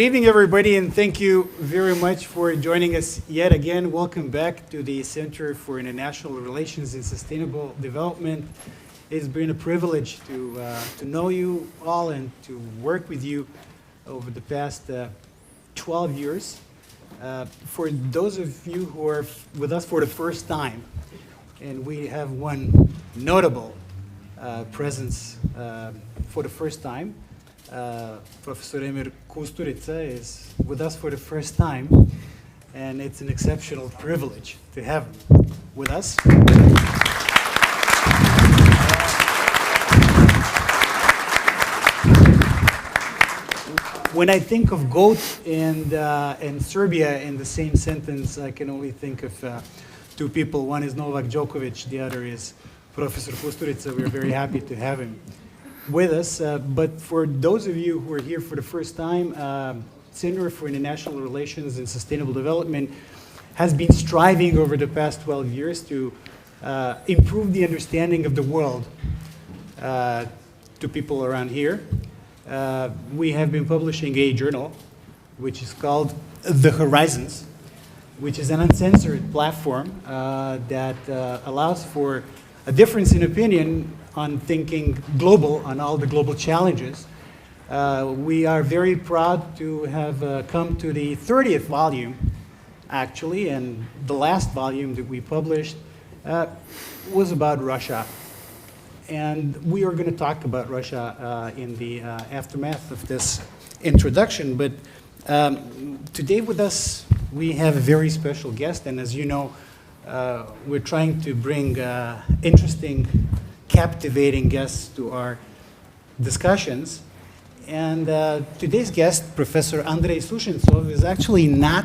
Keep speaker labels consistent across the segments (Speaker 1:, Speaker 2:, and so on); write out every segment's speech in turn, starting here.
Speaker 1: evening, everybody, and thank you very much for joining us yet again. Welcome back to the Center for International Relations and Sustainable Development. It's been a privilege to know you all and to work with you over the past 12 years. For those of you who are with us for the first time, and we have one notable presence for the first time, Professor Emir Kusturica is with us for the first time, and it's an exceptional privilege to have him with us. When I think of goat and Serbia in the same sentence, I can only think of two people. One is Novak Djokovic, the other is Professor Kusturica. We're very happy to have him with us. But for those of you who are here for the first time, Center for International Relations and Sustainable Development has been striving over the past 12 years to improve the understanding of the world to people around here. We have been publishing a journal which is called The Horizons, which is an uncensored platform that allows for a difference in opinion on thinking global, on all the global challenges. We are very proud to have come to the 30th volume, actually, and the last volume that we published was about Russia. And we are going to talk about Russia in the aftermath of this introduction. But today with us, we have a very special guest. And as you know, we're trying to bring interesting, captivating guests to our discussions. And today's guest, Professor Andrey Sushentsov, is actually not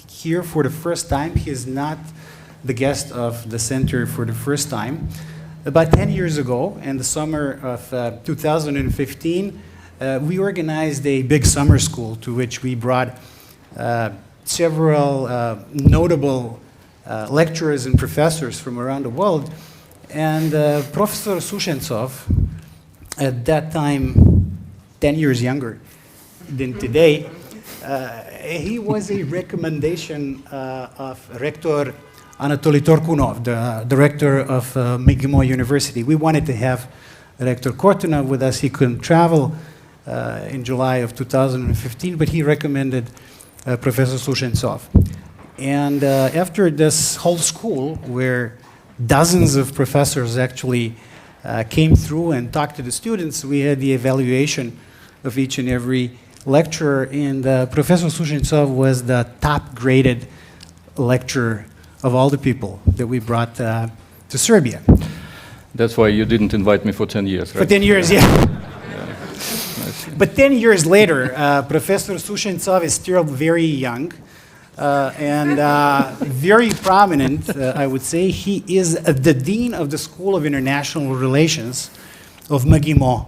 Speaker 1: here for the first time. He is not the guest of the center for the first time. About 10 years ago, in the summer of 2015, we organized a big summer school to which we brought several notable lecturers and professors from around the world. And Professor Sushentsov, at that time 10 years younger than today, he was a recommendation of Rector Anatoly Torkunov, the director of MGIMO University. We wanted to have Rector Kortunov with us. He couldn't travel in July of 2015, but he recommended Professor Sushentsov. And after this whole school, where dozens of professors actually came through and talked to the students, we had the evaluation of each and every lecturer, and Professor Sushentsov was the top-graded lecturer of all the people that we brought to Serbia.
Speaker 2: That's why you didn't invite me for 10 years, right?
Speaker 1: For 10 years, yeah. But 10 years later, Professor Sushentsov is still very young and very prominent, I would say. He is the dean of the School of International Relations of MGIMO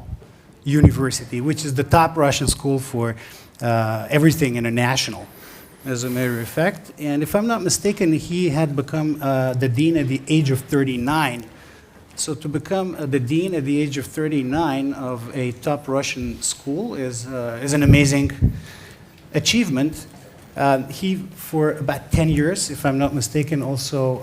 Speaker 1: University, which is the top Russian school for everything international, as a matter of fact. And if I'm not mistaken, he had become the dean at the age of 39. So to become the dean at the age of 39 of a top Russian school is an amazing achievement. He, for about 10 years, if I'm not mistaken, also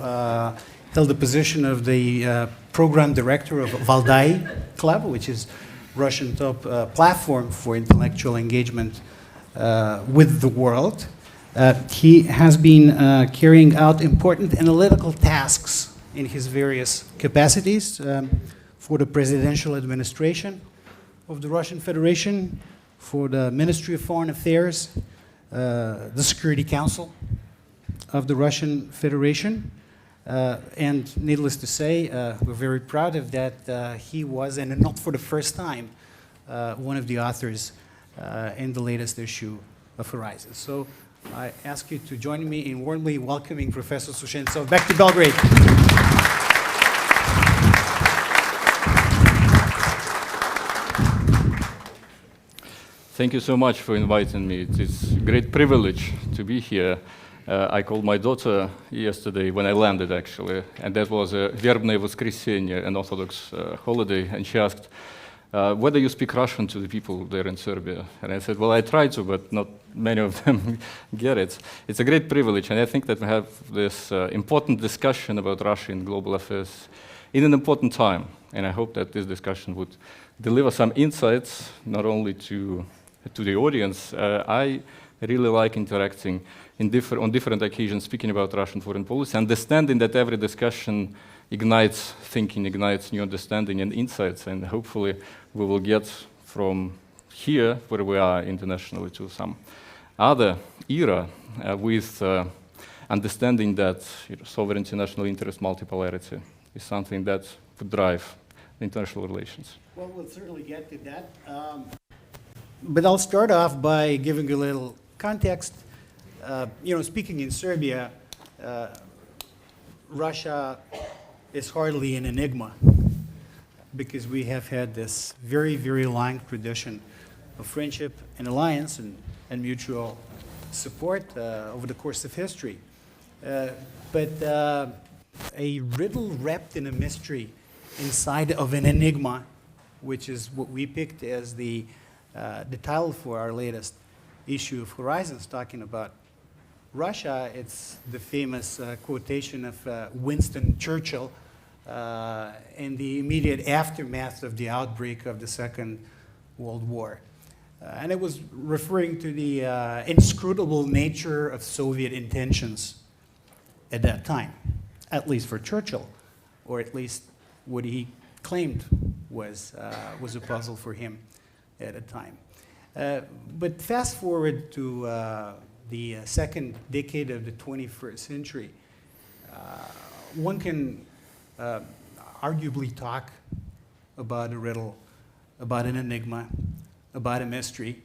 Speaker 1: held the position of the program director of Valdai Club, which is Russian top platform for intellectual engagement with the world. He has been carrying out important analytical tasks in his various capacities for the presidential administration of the Russian Federation, for the Ministry of Foreign Affairs, the Security Council of the Russian Federation. And needless to say, we're very proud of that. He was, and not for the first time, one of the authors in the latest issue of Horizons. So I ask you to join me in warmly welcoming Professor Sushentsov back to Belgrade.
Speaker 2: Thank you so much for inviting me. It is a great privilege to be here. I called my daughter yesterday when I landed, actually, and that was a Verbное Воскресенье, an Orthodox holiday, and she asked, whether you speak Russian to the people there in Serbia. And I said, well, I try to, but not many of them get it. It's a great privilege, and I think that we have this important discussion about Russia in global affairs in an important time. And I hope that this discussion would deliver some insights, not only to the audience. I really like interacting on different occasions, speaking about Russian foreign policy, understanding that every discussion ignites thinking, ignites new understanding and insights, and hopefully we will get from here, where we are internationally, to some other era with understanding that sovereignty, national interest, multipolarity is something that would drive international relations.
Speaker 1: Well, we'll certainly get to that. But I'll start off by giving a little context. Speaking in Serbia, Russia is hardly an enigma because we have had this very, very long tradition of friendship and alliance and mutual support over the course of history. But a riddle wrapped in a mystery inside of an enigma, which is what we picked as the title for our latest issue of Horizons, talking about Russia. It's the famous quotation of Winston Churchill in the immediate aftermath of the outbreak of the Second World War. And it was referring to the inscrutable nature of Soviet intentions at that time, at least for Churchill, or at least what he claimed was a puzzle for him at a time. But fast forward to the second decade of the 21st century, one can arguably talk about a riddle, about an enigma, about a mystery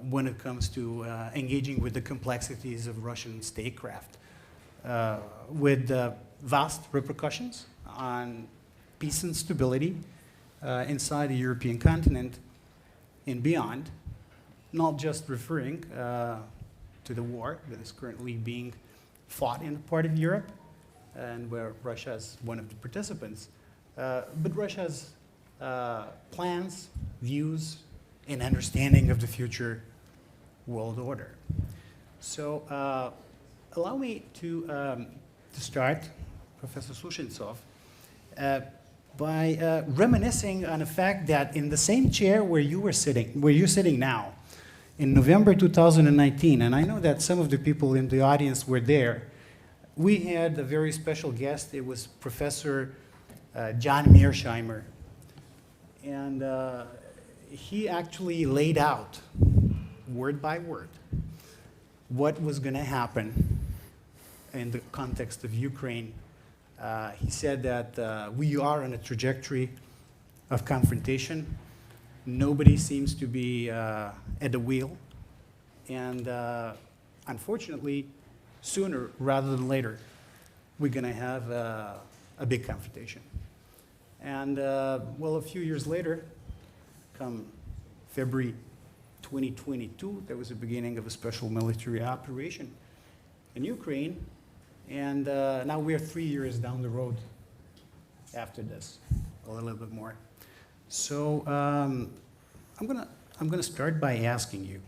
Speaker 1: when it comes to engaging with the complexities of Russian statecraft, with vast repercussions on peace and stability inside the European continent and beyond, not just referring to the war that is currently being fought in a part of Europe and where Russia is one of the participants, but Russia's plans, views, and understanding of the future world order. So allow me to start, Professor Sushentsov, by reminiscing on the fact that in the same chair where you're sitting now, in November 2019, and I know that some of the people in the audience were there, we had a very special guest. It was Professor John Mearsheimer. And he actually laid out, word by word, what was going to happen in the context of Ukraine. He said that we are on a trajectory of confrontation. Nobody seems to be at the wheel. And unfortunately, sooner rather than later, we're going to have a big confrontation. And well, a few years later, come February 2022, there was the beginning of a special military operation in Ukraine. And now we're 3 years down the road after this, a little bit more. So I'm gonna start by asking you,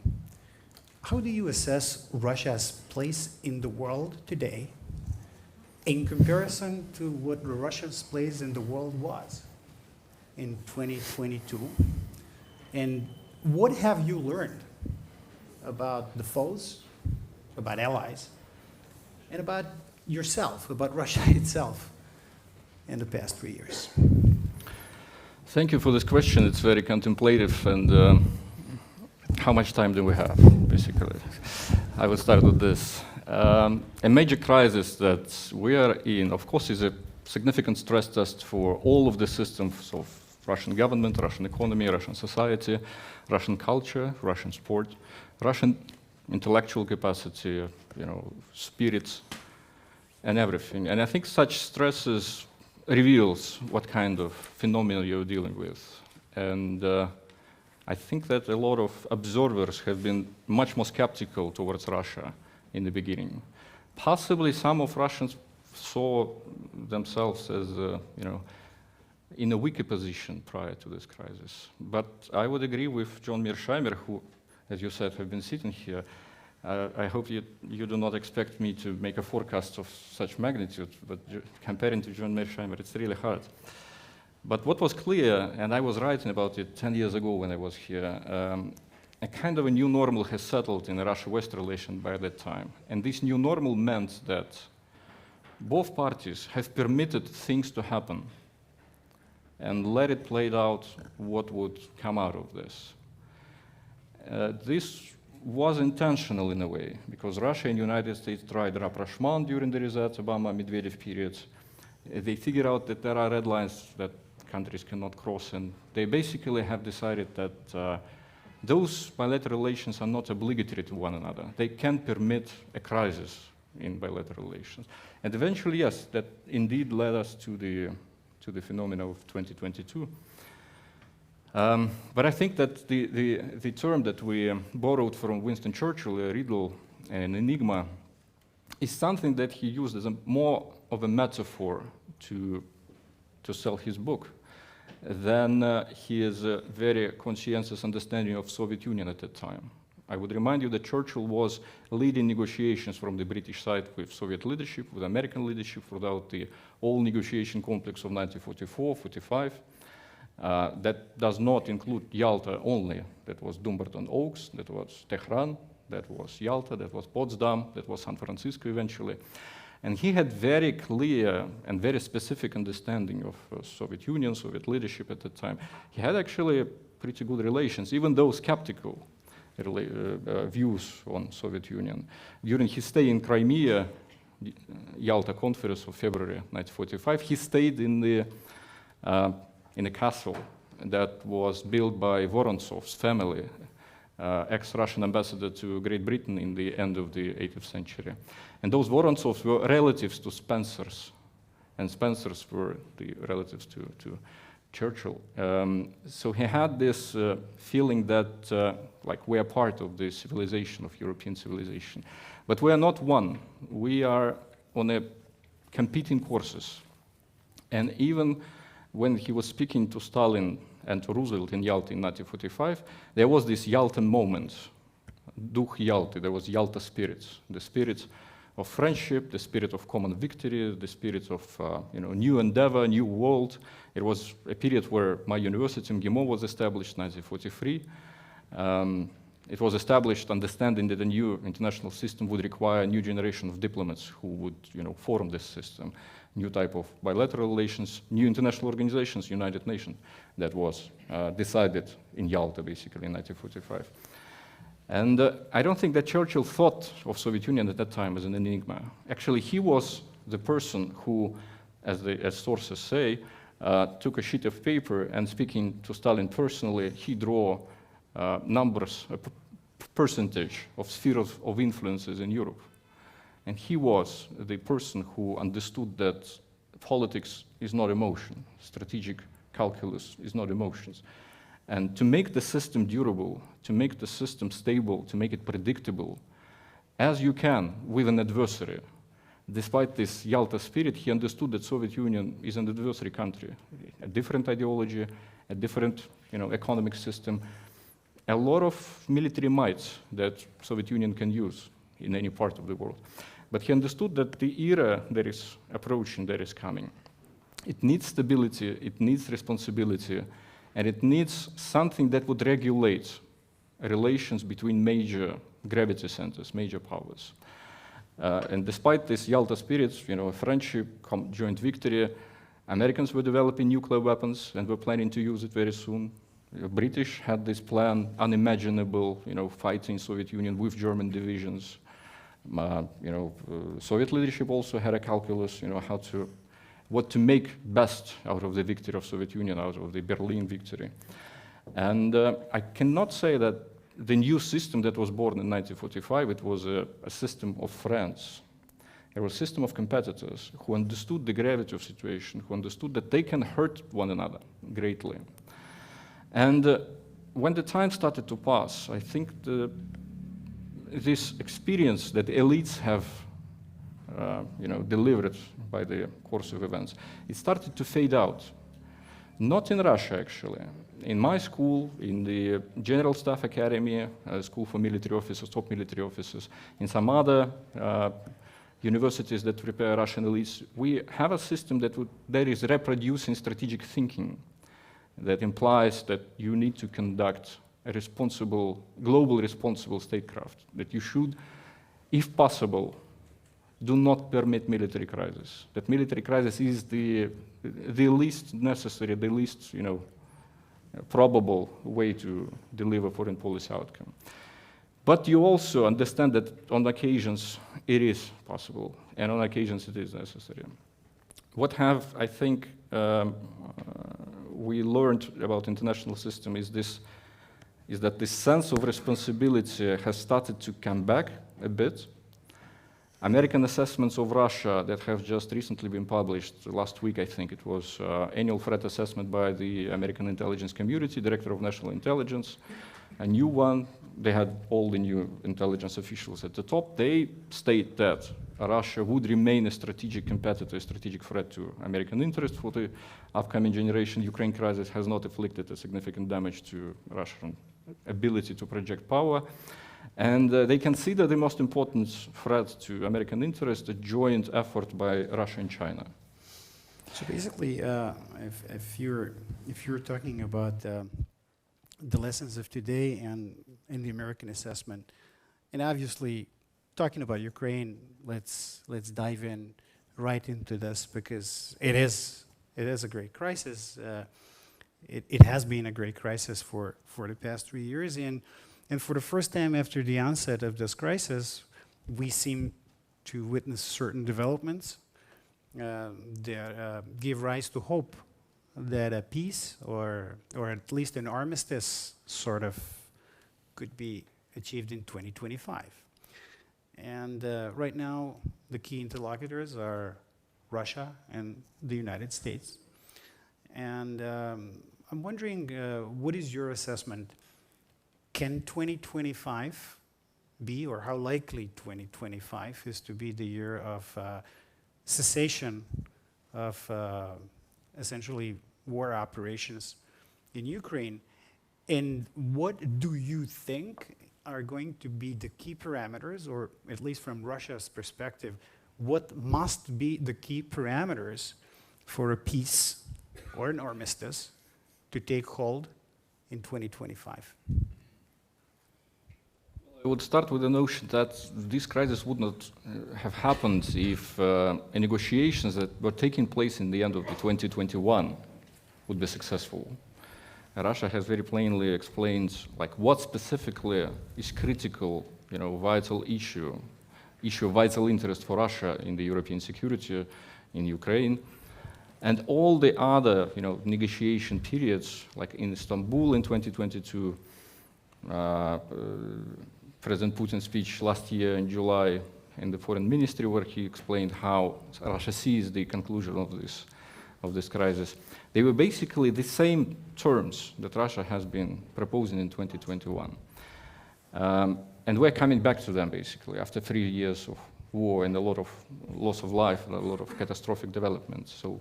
Speaker 1: how do you assess Russia's place in the world today in comparison to what Russia's place in the world was in 2022? And what have you learned about the foes, about allies, and about yourself, about Russia itself in the past 3 years?
Speaker 2: Thank you for this question. It's very contemplative. And how much time do we have, basically? I will start with this. A major crisis that we are in, of course, is a significant stress test for all of the systems of Russian government, Russian economy, Russian society, Russian culture, Russian sport, Russian intellectual capacity, spirit, and everything. And I think such stresses reveals what kind of phenomena you're dealing with. And I think that a lot of observers have been much more skeptical towards Russia in the beginning. Possibly some of Russians saw themselves as in a weaker position prior to this crisis. But I would agree with John Mearsheimer, who, as you said, have been sitting here. I hope you do not expect me to make a forecast of such magnitude, but comparing to John Mearsheimer, it's really hard. But what was clear, and I was writing about it 10 years ago when I was here, a kind of a new normal has settled in the Russia-West relation by that time. And this new normal meant that both parties have permitted things to happen and let it play out what would come out of this. This was intentional in a way, because Russia and the United States tried rapprochement during the Reset Obama-Medvedev periods. They figured out that there are red lines that countries cannot cross, and they basically have decided that those bilateral relations are not obligatory to one another. They can permit a crisis in bilateral relations. And eventually, yes, that indeed led us to the phenomena of 2022. But I think that the term that we borrowed from Winston Churchill, Riddle, and enigma, is something that he used as more of a metaphor to sell his book than his very conscientious understanding of Soviet Union at that time. I would remind you that Churchill was leading negotiations from the British side with Soviet leadership, with American leadership throughout the whole negotiation complex of 1944-45. That does not include Yalta only. That was Dumbarton Oaks, that was Tehran, that was Yalta, that was Potsdam, that was San Francisco eventually. And he had very clear and very specific understanding of Soviet Union, Soviet leadership at the time. He had actually pretty good relations, even though skeptical views on Soviet Union. During his stay in Crimea, Yalta Conference of February 1945, he stayed in a castle that was built by Vorontsov's family, ex-Russian ambassador to Great Britain in the end of the 18th century. And those Vorontsovs were relatives to Spencers, and Spencers were the relatives to Churchill. So he had this feeling that like we are part of the civilization, of European civilization. But we are not one. We are on a competing courses. And even when he was speaking to Stalin and to Roosevelt in Yalta in 1945, there was this Yaltan moment, Duch Yalty, there was Yalta spirits, the spirits of friendship, the spirit of common victory, the spirit of new endeavor, new world. It was a period where my university, MGIMO, was established in 1943. It was established understanding that a new international system would require a new generation of diplomats who would form this system, new type of bilateral relations, new international organizations, United Nations, that was decided in Yalta, basically, in 1945. And I don't think that Churchill thought of Soviet Union at that time as an enigma. Actually, he was the person who, as sources say, took a sheet of paper and speaking to Stalin personally, he drew numbers, a percentage of spheres of influences in Europe. And he was the person who understood that politics is not emotion, strategic calculus is not emotions. And to make the system durable, to make the system stable, to make it predictable, as you can with an adversary, despite this Yalta spirit, he understood that Soviet Union is an adversary country, a different ideology, a different economic system, a lot of military might that Soviet Union can use in any part of the world. But he understood that the era that is approaching, that is coming, it needs stability, it needs responsibility, and it needs something that would regulate relations between major gravity centers, major powers. And despite this Yalta spirit, friendship, joint victory, Americans were developing nuclear weapons and were planning to use it very soon. The British had this plan, unimaginable, fighting Soviet Union with German divisions. Soviet leadership also had a calculus, what to make best out of the victory of Soviet Union, out of the Berlin victory. And I cannot say that the new system that was born in 1945, it was a system of friends. It was a system of competitors who understood the gravity of the situation, who understood that they can hurt one another greatly. And when the time started to pass, I think this experience that the elites have delivered by the course of events, it started to fade out. Not in Russia, actually. In my school, in the General Staff Academy, School for Military Officers, top military officers, in some other universities that prepare Russian elites, we have a system that is reproducing strategic thinking. That implies that you need to conduct a responsible, global responsible statecraft, that you should, if possible, do not permit military crisis. That military crisis is the least necessary, the least probable way to deliver foreign policy outcome. But you also understand that on occasions it is possible, and on occasions it is necessary. What I think, we learned about international system is that this sense of responsibility has started to come back a bit. American assessments of Russia that have just recently been published, last week I think it was, annual threat assessment by the American intelligence community, Director of National Intelligence, a new one. They had all the new intelligence officials at the top. They state that Russia would remain a strategic competitor, a strategic threat to American interests for the upcoming generation. Ukraine crisis has not inflicted a significant damage to Russian ability to project power. And they consider the most important threat to American interests a joint effort by Russia and China.
Speaker 1: So basically, if you're talking about the lessons of today and in the American assessment, and obviously talking about Ukraine, let's dive in right into this because it is a great crisis. It has been a great crisis for the past 3 years, and for the first time after the onset of this crisis, we seem to witness certain developments that give rise to hope that a peace or at least an armistice sort of could be achieved in 2025. And right now, the key interlocutors are Russia and the United States. And I'm wondering, what is your assessment? Can 2025 be, or how likely 2025 is to be the year of cessation of essentially war operations in Ukraine? And what do you think are going to be the key parameters, or at least from Russia's perspective, what must be the key parameters for a peace or an armistice to take hold in 2025?
Speaker 2: I would start with the notion that this crisis would not have happened if negotiations that were taking place in the end of 2021 would be successful. Russia has very plainly explained what specifically is critical, vital issue of vital interest for Russia in the European security in Ukraine. And all the other negotiation periods, like in Istanbul in 2022, President Putin's speech last year in July in the Foreign Ministry, where he explained how Russia sees the conclusion of this crisis. They were basically the same terms that Russia has been proposing in 2021. And we're coming back to them, basically, after 3 years of war and a lot of loss of life and a lot of catastrophic developments. So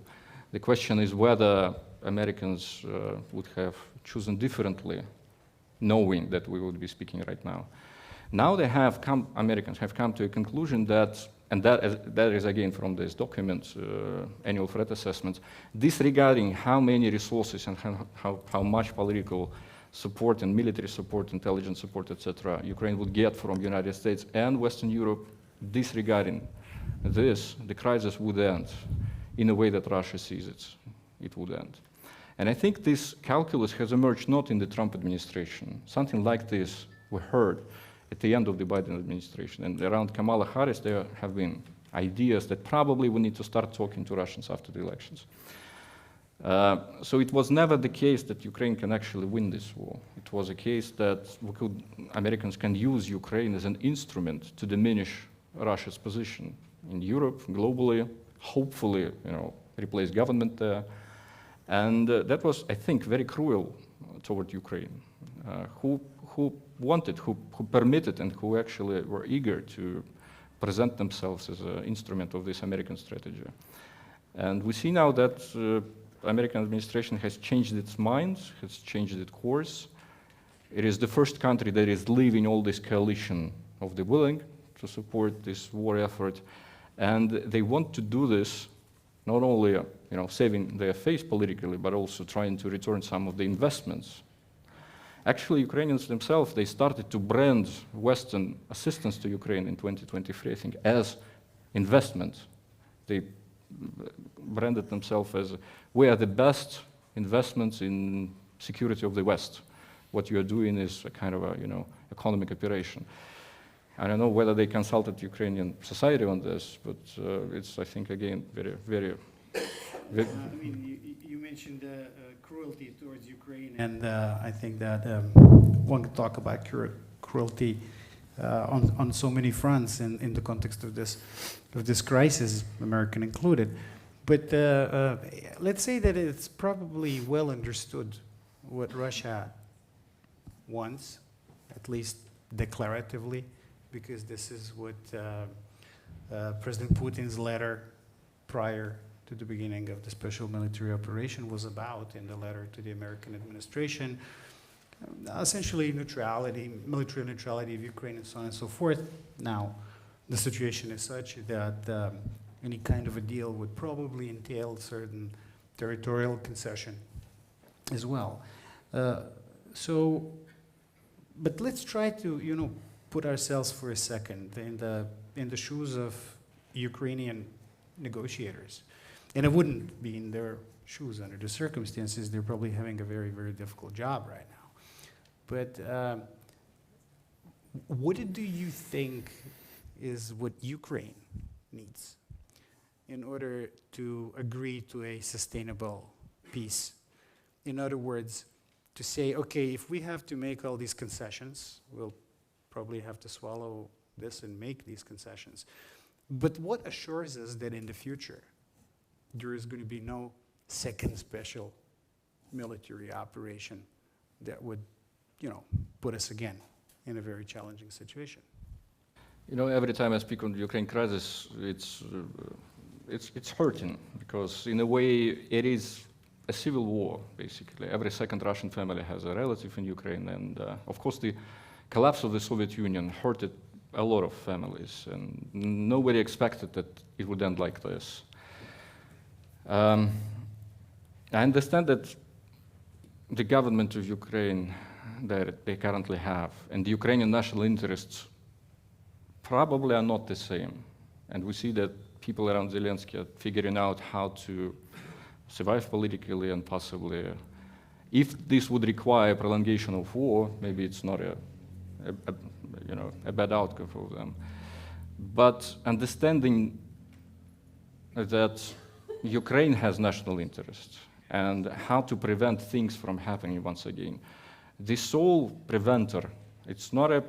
Speaker 2: the question is whether Americans would have chosen differently, knowing that we would be speaking right now. Now Americans have come to a conclusion that, and that is again from this document, annual threat assessment, disregarding how many resources and how much political support and military support, intelligence support, etc., Ukraine would get from the United States and Western Europe, disregarding this, the crisis would end in a way that Russia sees it would end. And I think this calculus has emerged not in the Trump administration. Something like this we heard at the end of the Biden administration. And around Kamala Harris, there have been ideas that probably we need to start talking to Russians after the elections. So it was never the case that Ukraine can actually win this war. It was a case that Americans can use Ukraine as an instrument to diminish Russia's position in Europe, globally, hopefully, replace government there. And that was, I think, very cruel toward Ukraine, who wanted, who permitted, and who actually were eager to present themselves as an instrument of this American strategy. And we see now that American administration has changed its mind, has changed its course. It is the first country that is leaving all this coalition of the willing to support this war effort. And they want to do this not only saving their face politically, but also trying to return some of the investments. Actually, Ukrainians themselves, they started to brand Western assistance to Ukraine in 2023, I think, as investment. They branded themselves as, we are the best investments in security of the West. What you are doing is a kind of a, economic operation. I don't know whether they consulted Ukrainian society on this, but it's, I think, again, very, very...
Speaker 1: I mean, you mentioned cruelty towards Ukraine, and I think that one can talk about cruelty on so many fronts in the context of this crisis, American included. But let's say that it's probably well understood what Russia wants, at least declaratively, because this is what President Putin's letter prior to the beginning of the special military operation was about in the letter to the American administration. Essentially neutrality, military neutrality of Ukraine and so on and so forth. Now, the situation is such that any kind of a deal would probably entail certain territorial concession as well. But let's try to, put ourselves for a second in the shoes of Ukrainian negotiators. And I wouldn't be in their shoes under the circumstances. They're probably having a very, very difficult job right now. But what do you think is what Ukraine needs in order to agree to a sustainable peace? In other words, to say, okay, if we have to make all these concessions, we'll probably have to swallow this and make these concessions. But what assures us that in the future there is going to be no second special military operation that would, put us again in a very challenging situation?
Speaker 2: Every time I speak on the Ukraine crisis, it's hurting because in a way it is a civil war, basically. Every second Russian family has a relative in Ukraine, and of course the collapse of the Soviet Union hurted a lot of families, and nobody expected that it would end like this. I understand that the government of Ukraine that they currently have and the Ukrainian national interests probably are not the same. And we see that people around Zelensky are figuring out how to survive politically and possibly, if this would require prolongation of war, maybe it's not a bad outcome for them. But understanding that Ukraine has national interests and how to prevent things from happening once again. The sole preventer, it's not a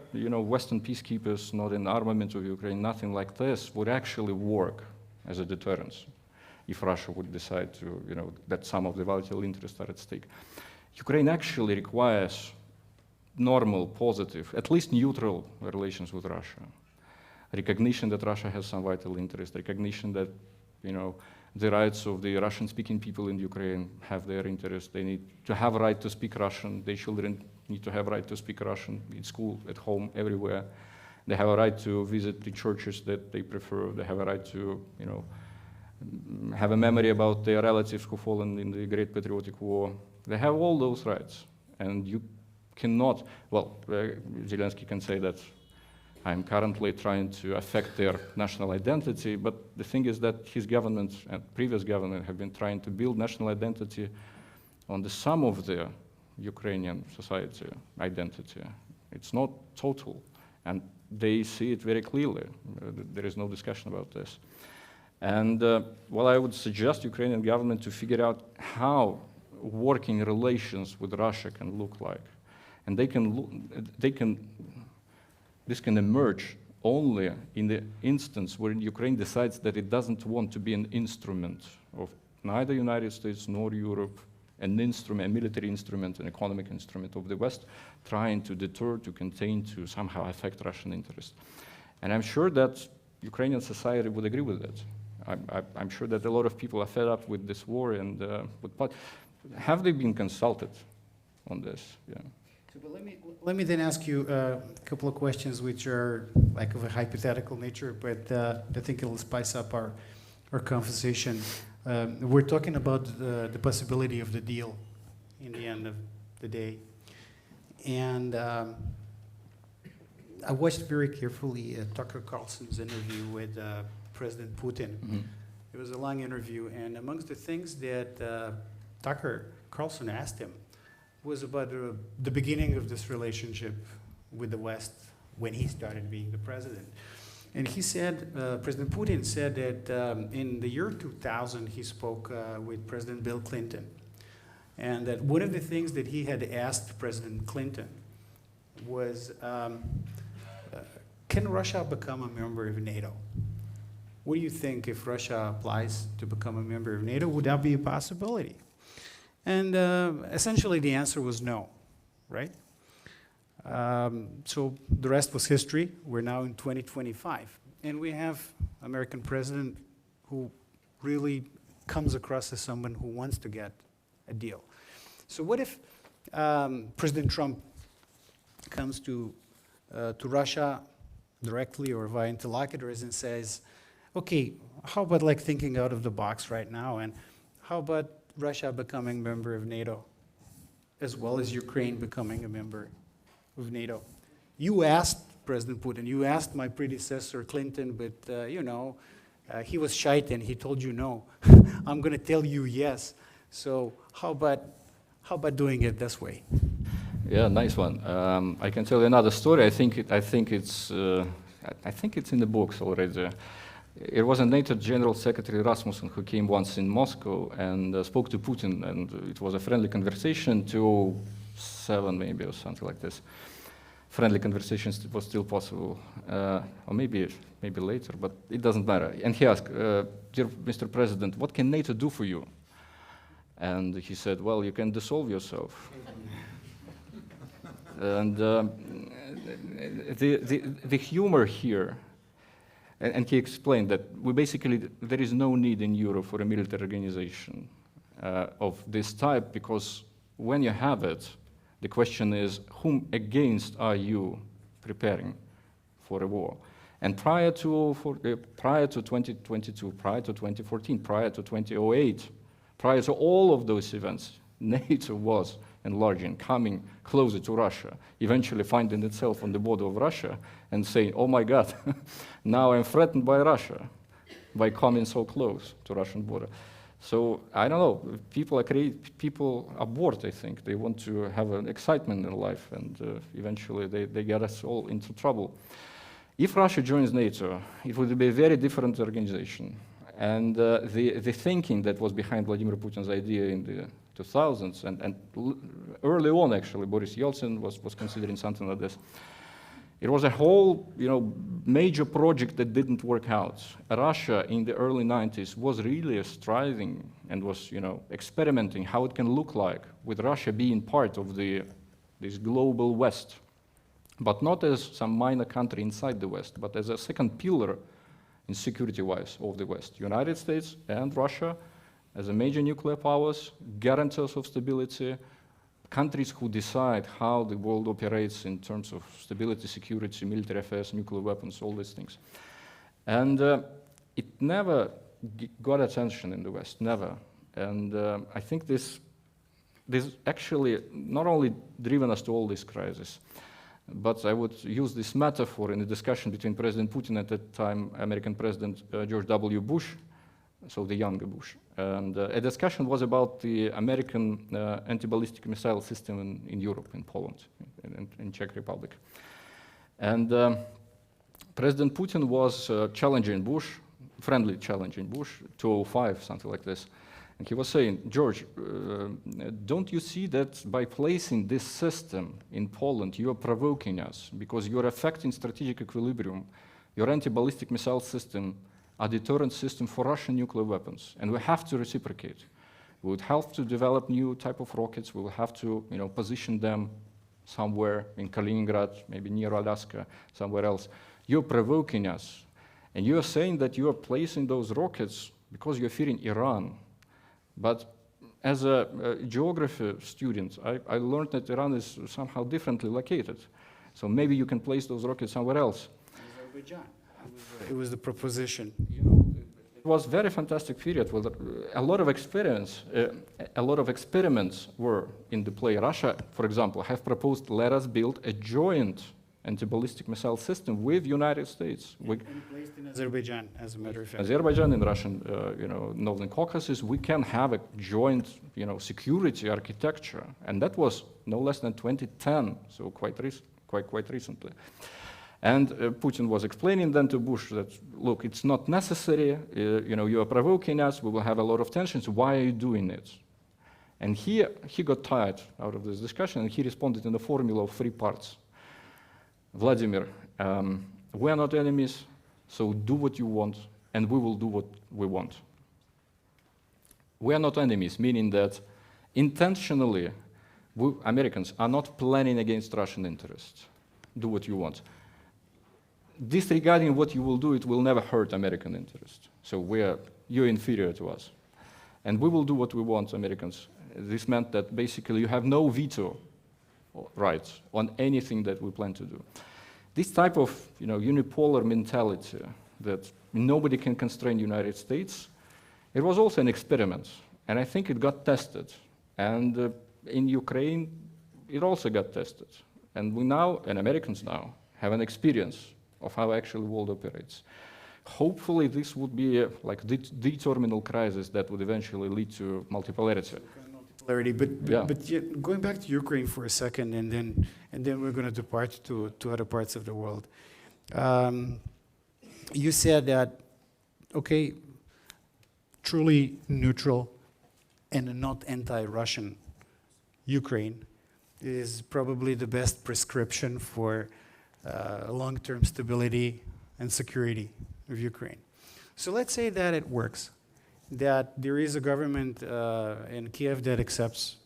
Speaker 2: Western peacekeepers, not an armament of Ukraine, nothing like this, would actually work as a deterrence if Russia would decide to, that some of the vital interests are at stake. Ukraine actually requires normal, positive, at least neutral relations with Russia. Recognition that Russia has some vital interest, recognition that, the rights of the Russian-speaking people in Ukraine have their interest. They need to have a right to speak Russian. Their children need to have a right to speak Russian in school, at home, everywhere. They have a right to visit the churches that they prefer. They have a right to, have a memory about their relatives who fallen in the Great Patriotic War. They have all those rights. And you cannot, Zelensky can say that I'm currently trying to affect their national identity, but the thing is that his government and previous government have been trying to build national identity on the sum of the Ukrainian society identity. It's not total, and they see it very clearly. There is no discussion about this. And I would suggest Ukrainian government to figure out how working relations with Russia can look like. And this can emerge only in the instance where Ukraine decides that it doesn't want to be an instrument of neither United States nor Europe, a military instrument, an economic instrument of the West, trying to deter, to contain, to somehow affect Russian interests. And I'm sure that Ukrainian society would agree with that. I'm sure that a lot of people are fed up with this war, and have they been consulted on this? Yeah.
Speaker 1: So, but let me then ask you a couple of questions which are like of a hypothetical nature, but I think it'll spice up our conversation. We're talking about the possibility of the deal in the end of the day. And I watched very carefully Tucker Carlson's interview with President Putin.
Speaker 2: Mm-hmm.
Speaker 1: It was a long interview, and amongst the things that Tucker Carlson asked him was about the beginning of this relationship with the West when he started being the president. And he said, President Putin said that in the year 2000, he spoke with President Bill Clinton. And that one of the things that he had asked President Clinton was, can Russia become a member of NATO? What do you think if Russia applies to become a member of NATO? Would that be a possibility? And essentially the answer was no, right? So the rest was history. We're now in 2025. And we have American president who really comes across as someone who wants to get a deal. So what if President Trump comes to Russia directly or via interlocutors and says, okay, how about like thinking out of the box right now, and how about Russia becoming a member of NATO, as well as Ukraine becoming a member of NATO? You asked President Putin, you asked my predecessor Clinton, but he was shy and he told you no. I'm going to tell you yes. So how about doing it this way?
Speaker 2: Yeah, nice one. I can tell you another story. I think it's in the books already. It was a NATO General Secretary Rasmussen who came once in Moscow and spoke to Putin, and it was a friendly conversation, 2007 maybe or something like this. Friendly conversations was still possible, or maybe later, but it doesn't matter. And he asked, "Dear Mr. President, what can NATO do for you?" And he said, "Well, you can dissolve yourself." And the humor here. And he explained that there is no need in Europe for a military organization of this type, because when you have it, the question is, whom against are you preparing for a war? And prior to 2022, prior to 2014, prior to 2008, prior to all of those events, NATO was enlarging, coming closer to Russia, eventually finding itself on the border of Russia and saying, oh my God, now I'm threatened by Russia by coming so close to Russian border. So I don't know, people are bored, I think. They want to have an excitement in life, and eventually they get us all into trouble. If Russia joins NATO, it would be a very different organization. And the thinking that was behind Vladimir Putin's idea in the 2000s, and early on, actually, Boris Yeltsin was considering something like this. It was a whole, major project that didn't work out. Russia in the early 90s was really striving and was, experimenting how it can look like with Russia being part of this global West, but not as some minor country inside the West, but as a second pillar in security-wise of the West. United States and Russia as a major nuclear powers, guarantors of stability, countries who decide how the world operates in terms of stability, security, military affairs, nuclear weapons, all these things. And it never got attention in the West, never. And I think this actually not only driven us to all this crisis, but I would use this metaphor in the discussion between President Putin at that time, American President George W. Bush, so the younger Bush. And a discussion was about the American anti-ballistic missile system in Europe, in Poland, in Czech Republic. And President Putin was challenging Bush, friendly challenging Bush, 2005, something like this. And he was saying, George, don't you see that by placing this system in Poland, you are provoking us because you are affecting strategic equilibrium. Your anti-ballistic missile system, a deterrent system for Russian nuclear weapons, and we have to reciprocate. We would have to develop new type of rockets. We will have to, position them somewhere in Kaliningrad, maybe near Alaska, somewhere else. You're provoking us, And you are saying that you are placing those rockets because you're fearing Iran. But as a geography student, I learned that Iran is somehow differently located. So maybe you can place those rockets somewhere else.
Speaker 1: Azerbaijan. It was the proposition.
Speaker 2: You know, it was very fantastic period with a lot of experience, a lot of experiments were in the play. Russia, for example, have proposed, let us build a joint anti-ballistic missile system with United States.
Speaker 1: And placed in Azerbaijan, as a matter of fact.
Speaker 2: Azerbaijan and Russian, Northern Caucasus, we can have a joint, security architecture, and that was no less than 2010, so quite recently. And Putin was explaining then to Bush that, look, it's not necessary, you are provoking us, we will have a lot of tensions, why are you doing it? And he got tired out of this discussion, and he responded in the formula of 3 parts. Vladimir, we are not enemies, so do what you want, and we will do what we want. We are not enemies, meaning that intentionally, we, Americans, are not planning against Russian interests. Do what you want. Disregarding what you will do, it will never hurt American interests. So you're inferior to us. And we will do what we want, Americans. This meant that basically you have no veto rights on anything that we plan to do. This type of unipolar mentality that nobody can constrain the United States, it was also an experiment. And I think it got tested. And in Ukraine, it also got tested. And we now, and Americans now, have an experience of how actually the world operates. Hopefully this would be like the terminal crisis that would eventually lead to multipolarity.
Speaker 1: But going back to Ukraine for a second, and then we're going to depart to other parts of the world. You said that, okay, truly neutral and not anti-Russian Ukraine is probably the best prescription for long-term stability and security of Ukraine. So let's say that it works, that there is a government in Kiev that accepts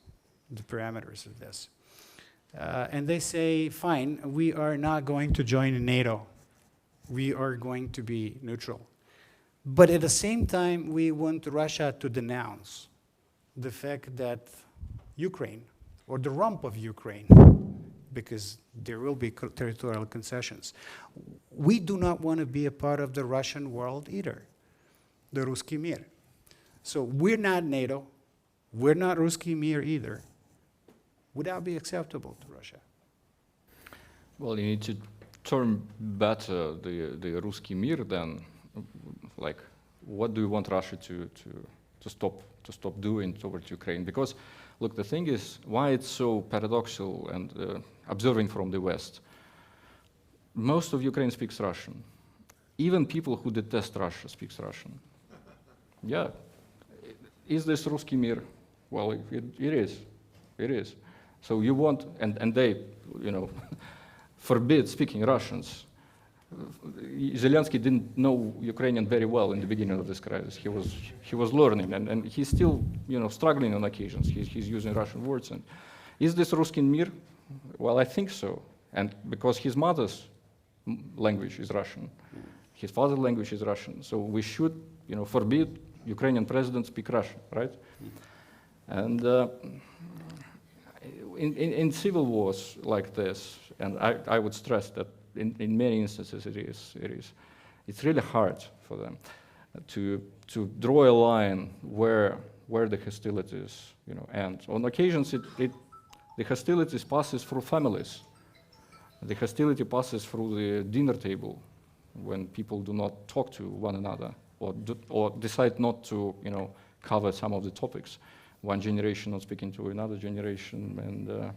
Speaker 1: the parameters of this. And they say, fine, we are not going to join NATO. We are going to be neutral. But at the same time, we want Russia to denounce the fact that Ukraine, or the rump of Ukraine, because there will be territorial concessions, we do not want to be a part of the Russian world either, the Ruski Mir. So we're not NATO, we're not Ruski Mir either. Would that be acceptable to Russia?
Speaker 2: Well, you need to term better the Ruski Mir then, like what do you want Russia to stop doing towards Ukraine? Because look, the thing is, why it's so paradoxical and observing from the West, most of Ukraine speaks Russian. Even people who detest Russia speaks Russian. Yeah. Is this Ruski Mir? Well, it is. It is. So you want, and they, forbid speaking Russians. Zelensky didn't know Ukrainian very well in the beginning of this crisis. He was learning, and he's still, struggling on occasions. He's using Russian words. And is this Ruski Mir? Well, I think so. And because his mother's language is Russian, his father's language is Russian. So we should, forbid Ukrainian president speak Russian, right? And in civil wars like this, and I would stress that in many instances it's really hard for them to draw a line where the hostilities end. On occasions the hostilities passes through families. The hostility passes through the dinner table when people do not talk to one another or decide not to cover some of the topics. One generation not speaking to another generation, and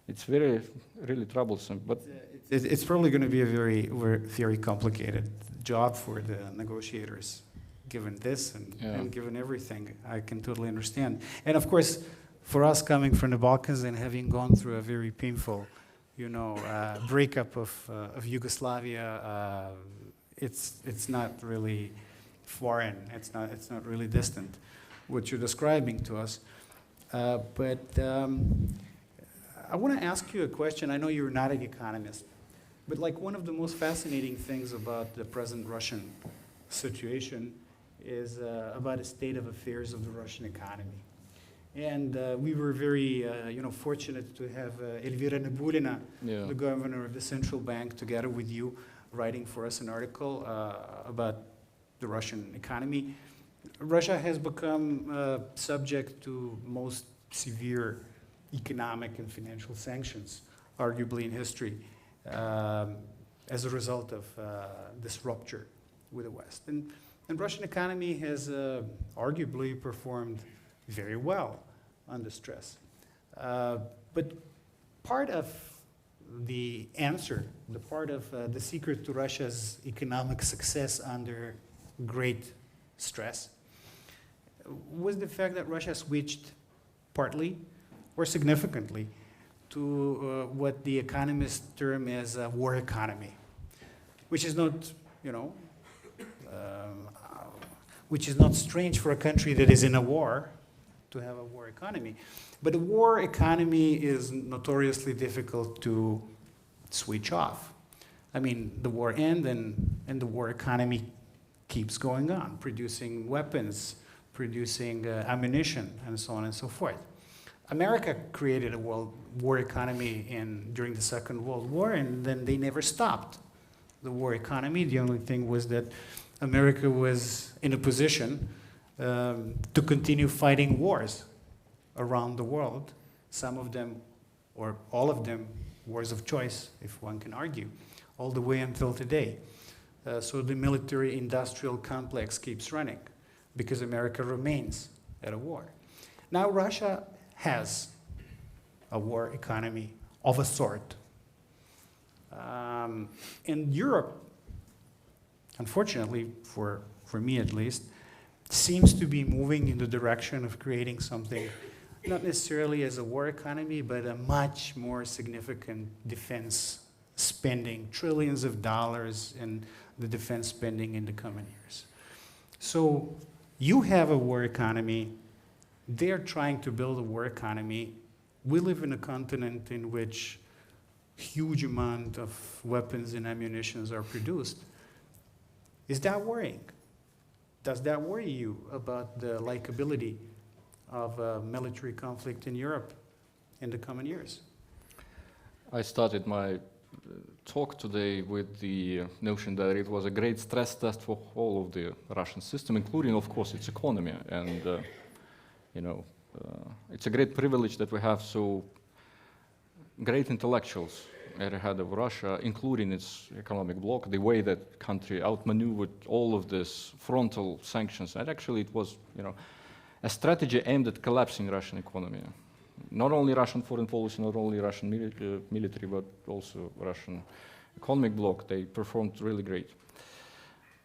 Speaker 2: it's really troublesome. But
Speaker 1: it's probably going to be a very complicated job for the negotiators, given this and given everything. I can totally understand. And of course, for us coming from the Balkans and having gone through a very painful, breakup of Yugoslavia, it's not really foreign. It's not really distant, what you're describing to us. But I want to ask you a question. I know you're not an economist, But like one of the most fascinating things about the present Russian situation is about the state of affairs of the Russian economy. And we were very fortunate to have Elvira Nabulina, the governor of the central bank, together with you, writing for us an article about the Russian economy. Russia has become subject to most severe economic and financial sanctions, arguably in history, as a result of this rupture with the West. And Russian economy has arguably performed very well under stress. But part of the answer, the part of the secret to Russia's economic success under great stress was the fact that Russia switched partly or significantly to what the economists term as a war economy, which is not, which is not strange for a country that is in a war to have a war economy. But a war economy is notoriously difficult to switch off. I mean, the war ends and the war economy keeps going on, producing weapons, producing ammunition, and so on and so forth. America created a war economy during the Second World War, and then they never stopped the war economy. The only thing was that America was in a position to continue fighting wars around the world, some of them, or all of them, wars of choice, if one can argue, all the way until today. So the military-industrial complex keeps running because America remains at a war. Now Russia has a war economy of a sort. And Europe, unfortunately, for me at least, seems to be moving in the direction of creating something, not necessarily as a war economy, but a much more significant defense spending, trillions of dollars in the defense spending in the coming years. So you have a war economy, they're trying to build a war economy. We live in a continent in which huge amount of weapons and ammunitions are produced. Is that worrying? Does that worry you about the likability of a military conflict in Europe in the coming years?
Speaker 2: I started my talk today with the notion that it was a great stress test for all of the Russian system, including, of course, its economy. And, it's a great privilege that we have so great intellectuals at the head of Russia, including its economic bloc, the way that country outmaneuvered all of this frontal sanctions. And actually it was, a strategy aimed at collapsing Russian economy. Not only Russian foreign policy, not only Russian military, but also Russian economic bloc. They performed really great.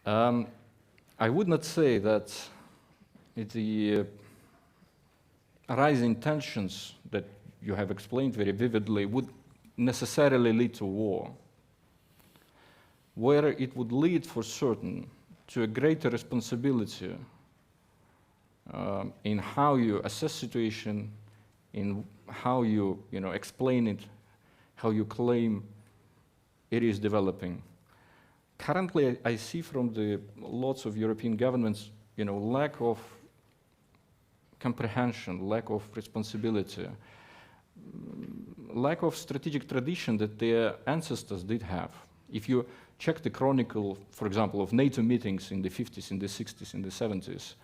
Speaker 2: I would not say that the rising tensions that you have explained very vividly would necessarily lead to war. Where it would lead for certain to a greater responsibility in how you assess situation, in how you, explain it, how you claim it is developing. Currently, I see from the lots of European governments, lack of comprehension, lack of responsibility, lack of strategic tradition that their ancestors did have. If you check the chronicle, for example, of NATO meetings in the 50s, in the 60s, in the 70s,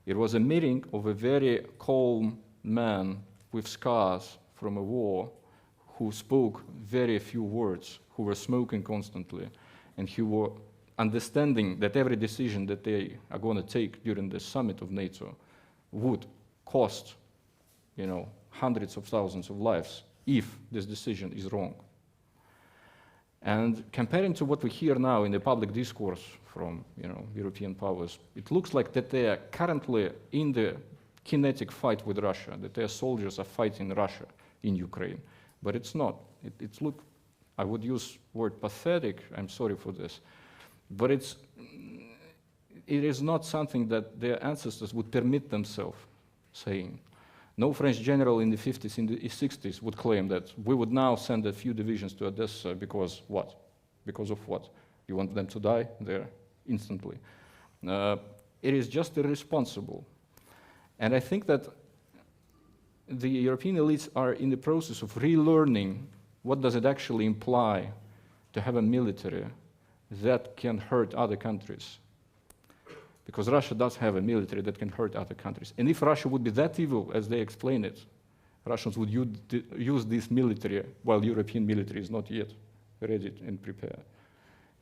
Speaker 2: it was a meeting of a very calm man with scars from a war who spoke very few words, who were smoking constantly, and who were understanding that every decision that they are going to take during the summit of NATO would cost, hundreds of thousands of lives if this decision is wrong. And comparing to what we hear now in the public discourse from European powers, it looks like that they are currently in the kinetic fight with Russia, that their soldiers are fighting Russia in Ukraine. But it's not. I would use word pathetic, I'm sorry for this, but it is not something that their ancestors would permit themselves saying. No French general in the 50s, in the 60s would claim that we would now send a few divisions to Odessa because what? Because of what? You want them to die there instantly. It is just irresponsible. And I think that the European elites are in the process of relearning what does it actually imply to have a military that can hurt other countries. Because Russia does have a military that can hurt other countries. And if Russia would be that evil as they explain it, Russians would use this military while European military is not yet ready and prepared.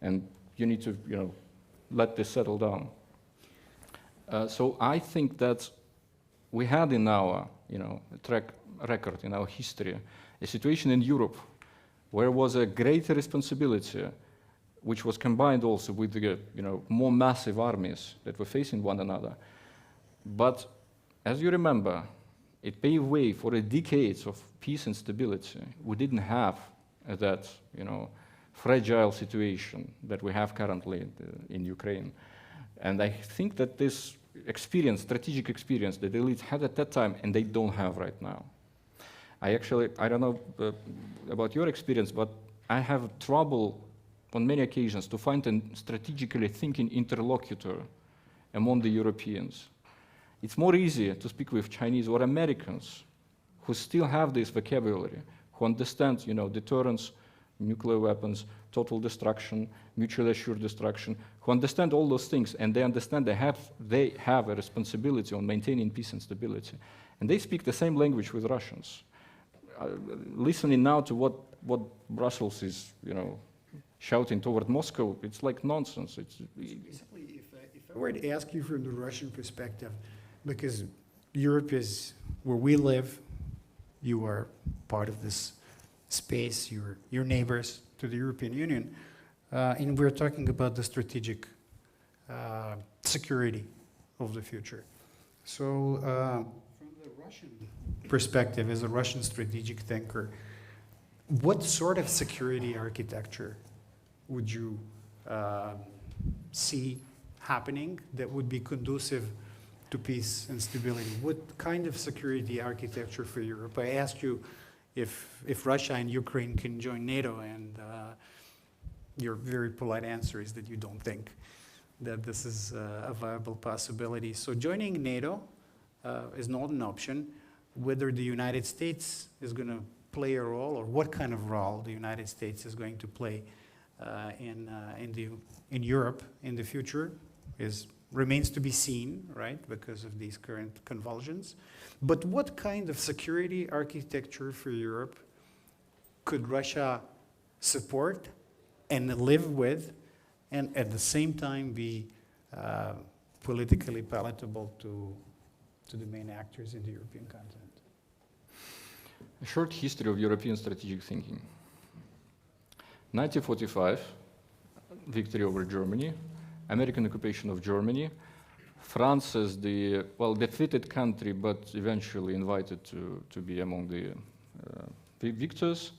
Speaker 2: And you need to, let this settle down. So I think that we had in our, track record, in our history, a situation in Europe where was a greater responsibility, which was combined also with the, more massive armies that were facing one another. But as you remember, it paved way for decades of peace and stability. We didn't have that, fragile situation that we have currently in Ukraine. And I think that this experience, strategic experience that the elites had at that time, and they don't have right now. I don't know about your experience, but I have trouble on many occasions to find a strategically thinking interlocutor among the Europeans. It's more easy to speak with Chinese or Americans who still have this vocabulary, who understand, deterrence, nuclear weapons, total destruction, mutually assured destruction, who understand all those things, and they understand they have a responsibility on maintaining peace and stability. And they speak the same language with Russians. Listening now to what Brussels is, shouting toward Moscow, it's like nonsense.
Speaker 1: Basically, if I were to ask you from the Russian perspective, because Europe is where we live, you are part of this space, your neighbors to the European Union, and we're talking about the strategic security of the future. So from the Russian perspective, as a Russian strategic thinker, what sort of security architecture would you see happening that would be conducive to peace and stability? What kind of security architecture for Europe? I ask you if Russia and Ukraine can join NATO, and your very polite answer is that you don't think that this is a viable possibility. So joining NATO is not an option. Whether the United States is going to play a role, or what kind of role the United States is going to play in Europe in the future remains to be seen, right, because of these current convulsions. But what kind of security architecture for Europe could Russia support and live with, and at the same time be politically palatable to the main actors in the European continent?
Speaker 2: A short history of European strategic thinking. 1945, victory over Germany, American occupation of Germany, France as the, defeated country, but eventually invited to be among the victors.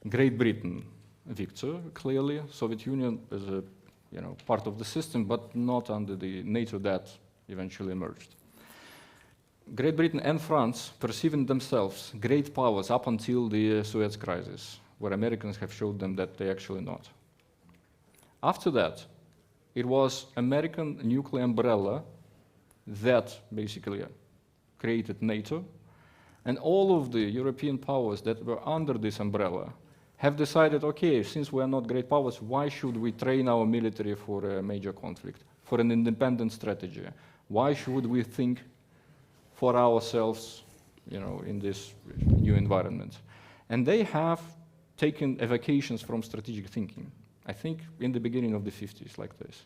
Speaker 2: Great Britain, victor, clearly. Soviet Union as a part of the system, but not under the NATO that eventually emerged. Great Britain and France perceiving themselves great powers up until the Suez crisis, where Americans have showed them that they're actually not. After that, it was American nuclear umbrella that basically created NATO, and all of the European powers that were under this umbrella have decided, okay, since we are not great powers, why should we train our military for a major conflict, for an independent strategy? Why should we think for ourselves, in this new environment? And they have taken vacations from strategic thinking, I think in the beginning of the 50s, like this.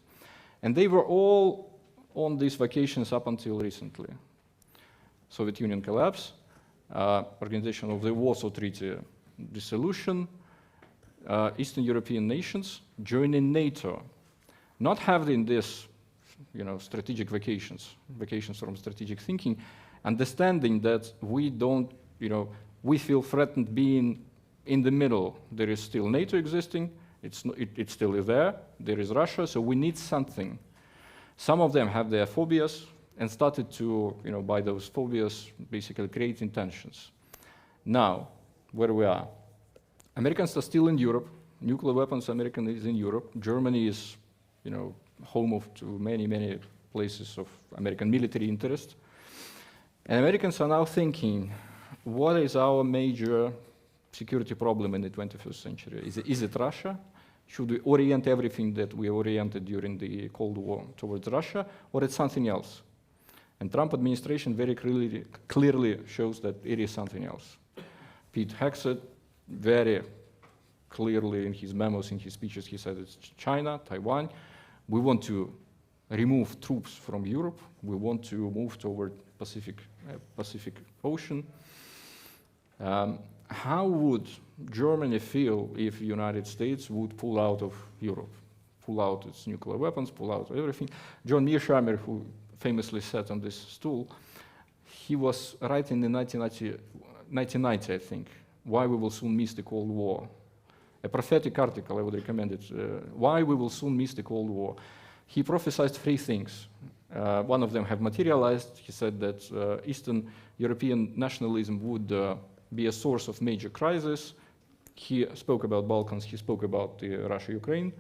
Speaker 2: And they were all on these vacations up until recently. Soviet Union collapse, Organization of the Warsaw Treaty dissolution, Eastern European nations joining NATO, not having this, strategic vacations from strategic thinking, understanding that we don't, we feel threatened being in the middle. There is still NATO existing, it still is there is Russia, so we need something. Some of them have their phobias and started to, by those phobias, basically creating tensions. Now, where we are. Americans are still in Europe, nuclear weapons, American is in Europe. Germany is, home to many, many places of American military interest. And Americans are now thinking, what is our major security problem in the 21st century? Is it Russia? Should we orient everything that we oriented during the Cold War towards Russia, or it's something else? And Trump administration very clearly shows that it is something else. Pete Hegseth very clearly in his memos, in his speeches, he said it's China, Taiwan. We want to remove troops from Europe. We want to move toward Pacific Ocean. How would Germany feel if the United States would pull out of Europe, pull out its nuclear weapons, pull out everything? John Mearsheimer, who famously sat on this stool, he was writing in 1990, I think, Why We Will Soon Miss the Cold War. A prophetic article, I would recommend it. Why We Will Soon Miss the Cold War. He prophesied three things. One of them have materialized. He said that Eastern European nationalism would be a source of major crisis. He spoke about Balkans, he spoke about Russia-Ukraine.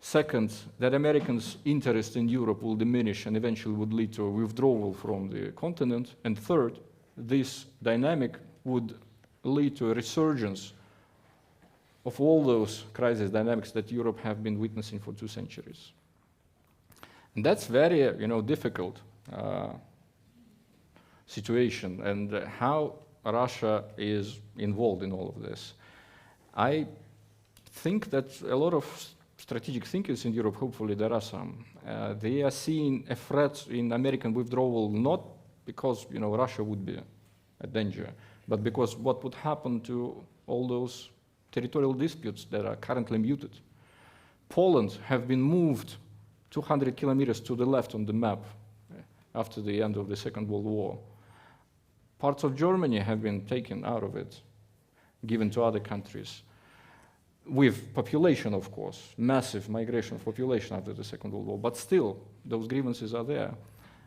Speaker 2: Second, that Americans' interest in Europe will diminish and eventually would lead to a withdrawal from the continent. And third, this dynamic would lead to a resurgence of all those crisis dynamics that Europe have been witnessing for 2 centuries. And that's very, difficult situation, and how Russia is involved in all of this. I think that a lot of strategic thinkers in Europe, hopefully there are some, they are seeing a threat in American withdrawal not because Russia would be a danger, but because what would happen to all those territorial disputes that are currently muted. Poland have been moved 200 kilometers to the left on the map after the end of the Second World War. Parts of Germany have been taken out of it, given to other countries, with population, of course, massive migration of population after the Second World War, but still, those grievances are there.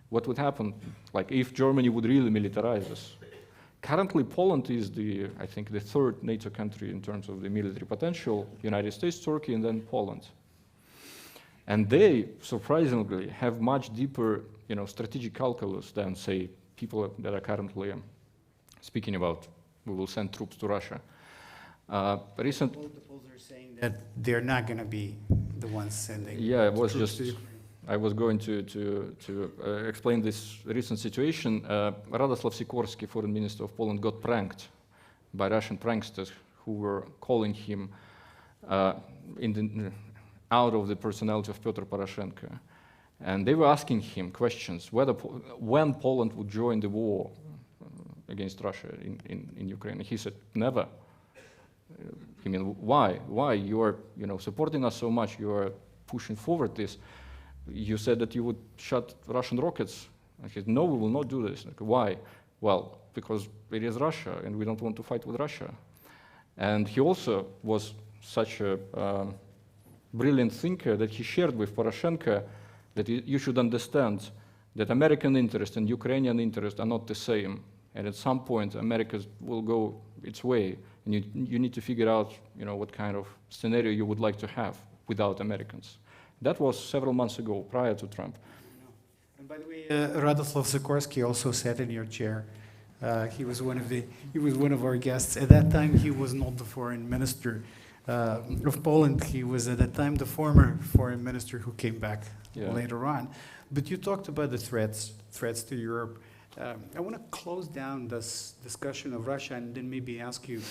Speaker 2: What would happen, like if Germany would really militarize us? Currently, Poland is I think, the third NATO country in terms of the military potential, United States, Turkey, and then Poland. And they, surprisingly, have much deeper, strategic calculus than, say, people that are currently speaking about we will send troops to Russia.
Speaker 1: All the polls are saying that they're not going to be the ones sending.
Speaker 2: Yeah, it was just. I was going to explain this recent situation. Radoslav Sikorski, foreign minister of Poland, got pranked by Russian pranksters who were calling him out of the personality of Petro Poroshenko. And they were asking him questions, when Poland would join the war against Russia in Ukraine. And he said, never. I mean, why? Why? You are supporting us so much, you are pushing forward this. You said that you would shut Russian rockets. I said, no, we will not do this. Like, why? Well, because it is Russia, and we don't want to fight with Russia. And he also was such a brilliant thinker that he shared with Poroshenko that you should understand that American interest and Ukrainian interest are not the same. And at some point, America will go its way, and you need to figure out, what kind of scenario you would like to have without Americans. That was several months ago, prior to Trump.
Speaker 1: And by the way, Radoslav Sikorski also sat in your chair. He was one of our guests. At that time, he was not the foreign minister of Poland. He was at that time the former foreign minister who came back later on. But you talked about the threats to Europe. I want to close down this discussion of Russia and then maybe ask you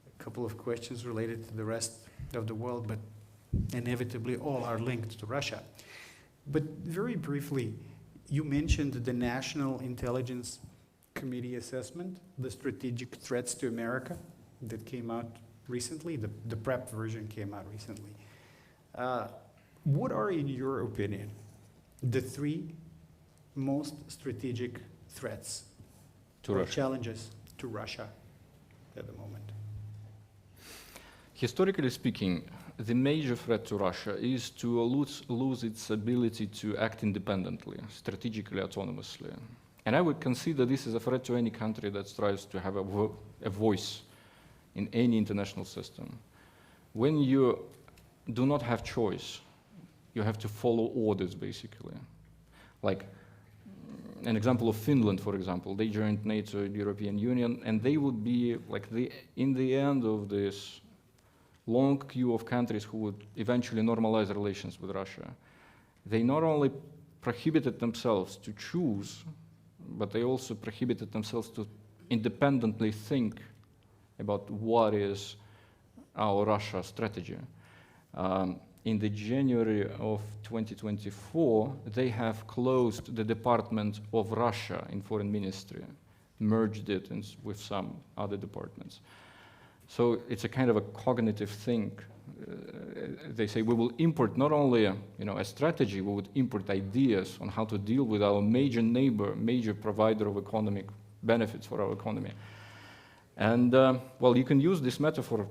Speaker 1: a couple of questions related to the rest of the world, but inevitably all are linked to Russia. But very briefly, you mentioned the National Intelligence Committee assessment, the strategic threats to America that came out recently, the PrEP version came out recently. What are, in your opinion, the 3 most strategic threats or challenges to Russia at the moment?
Speaker 2: Historically speaking, the major threat to Russia is to lose its ability to act independently, strategically, autonomously. And I would consider this as a threat to any country that strives to have a voice in any international system. when you do not have choice, you have to follow orders, basically. Like an example of Finland, for example, they joined NATO, European Union, and they would be like in the end of this long queue of countries who would eventually normalize relations with Russia. They not only prohibited themselves to choose, but they also prohibited themselves to independently think about what is our Russia strategy. In the January of 2024, they have closed the Department of Russia in Foreign Ministry, merged it with some other departments. So it's a kind of a cognitive thing. They say we will import not only a strategy, we would import ideas on how to deal with our major neighbor, major provider of economic benefits for our economy. And well, you can use this metaphor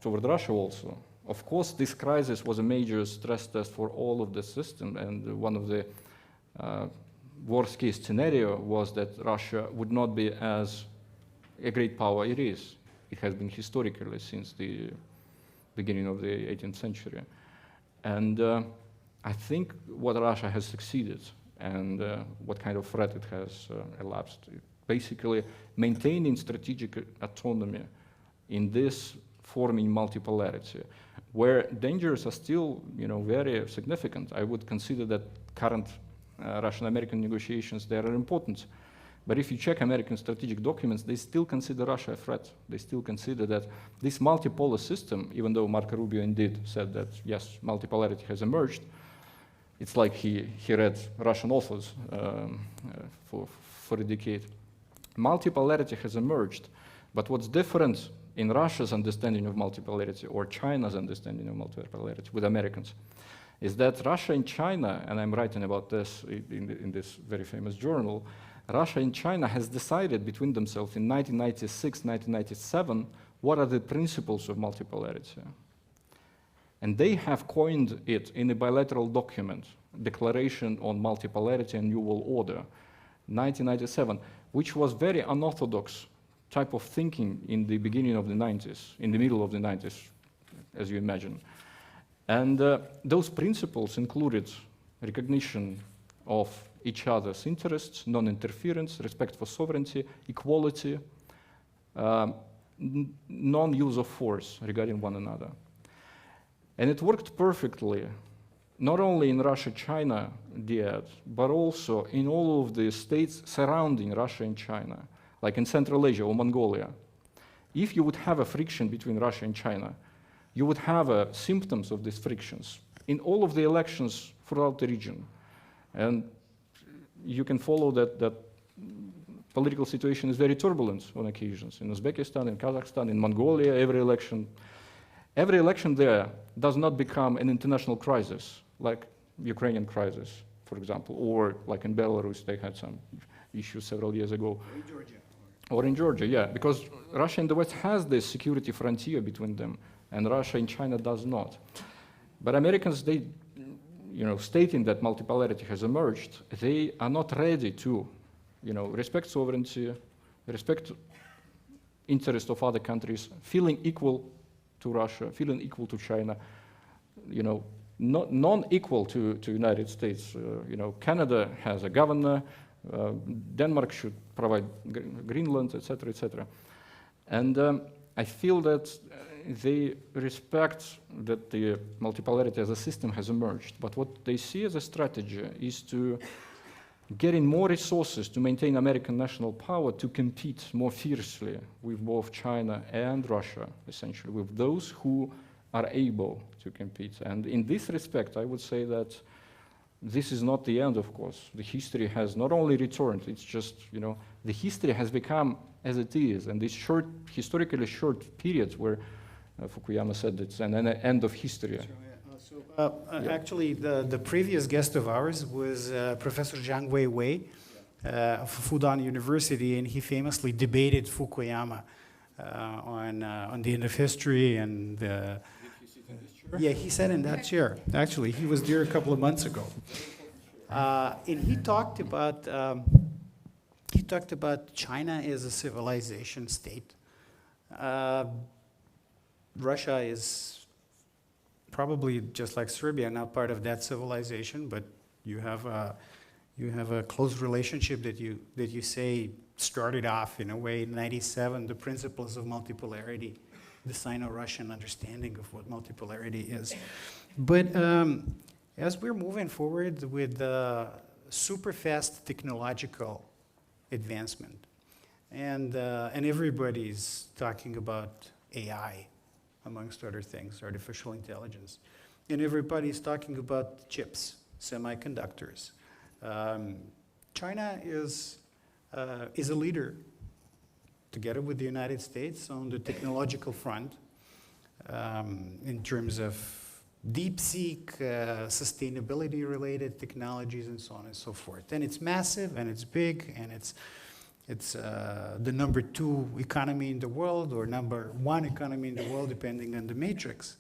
Speaker 2: toward Russia also. Of course, this crisis was a major stress test for all of the system, and one of the worst case scenario was that Russia would not be as a great power it is. It has been historically since the beginning of the 18th century. And I think what Russia has succeeded and what kind of threat it has elapsed, basically maintaining strategic autonomy in this forming multipolarity, where dangers are still very significant. I would consider that current Russian-American negotiations, they are important. But if you check American strategic documents, they still consider Russia a threat. They still consider that this multipolar system, even though Marco Rubio indeed said that, yes, multipolarity has emerged, it's like he read Russian authors for a decade. Multipolarity has emerged, but what's different in Russia's understanding of multipolarity or China's understanding of multipolarity with Americans is that Russia and China, and I'm writing about this in this very famous journal, Russia and China has decided between themselves in 1996, 1997, what are the principles of multipolarity. And they have coined it in a bilateral document, Declaration on Multipolarity and New World Order, 1997, which was very unorthodox type of thinking in the beginning of the 90s, in the middle of the 90s, as you imagine. And those principles included recognition of each other's interests, non-interference, respect for sovereignty, equality, non-use of force regarding one another. And it worked perfectly, not only in Russia-China dyad, but also in all of the states surrounding Russia and China, like in Central Asia or Mongolia. If you would have a friction between Russia and China, you would have symptoms of these frictions in all of the elections throughout the region. And you can follow that political situation is very turbulent on occasions. In Uzbekistan, in Kazakhstan, in Mongolia, every election there does not become an international crisis, like Ukrainian crisis, for example, or like in Belarus, they had some issues several years ago.
Speaker 1: Or in Georgia.
Speaker 2: Or in Georgia, yeah, because Russia and the West has this security frontier between them, and Russia and China does not. But Americans, they, stating that multipolarity has emerged, they are not ready to, respect sovereignty, respect interest of other countries, feeling equal to Russia, feeling equal to China, non-equal to United States. Canada has a governor, Denmark should provide Greenland, etc., etc. And I feel that they respect that the multipolarity as a system has emerged, but what they see as a strategy is to get in more resources to maintain American national power to compete more fiercely with both China and Russia, essentially, with those who are able to compete. And in this respect, I would say that this is not the end, of course. The history has not only returned, it's just, the history has become as it is, and these historically short periods where Fukuyama said it's an end of history.
Speaker 1: Actually, the previous guest of ours was Professor Zhang Weiwei of Fudan University, and he famously debated Fukuyama on the end of history and the... Yeah, he sat in that chair. Actually, he was there a couple of months ago, and he talked about China as a civilization state. Russia is probably just like Serbia, not part of that civilization, but you have a close relationship that you say started off in a way in '97. The principles of multipolarity, the Sino-Russian understanding of what multipolarity is. But as we're moving forward with super fast technological advancement, and everybody's talking about AI, amongst other things, artificial intelligence, and everybody's talking about chips, semiconductors. China is a leader, together with the United States, on the technological front, in terms of deep-seek, sustainability-related technologies, and so on and so forth. And it's massive, and it's big, and it's the number 2 economy in the world, or number 1 economy in the world, depending on the matrix.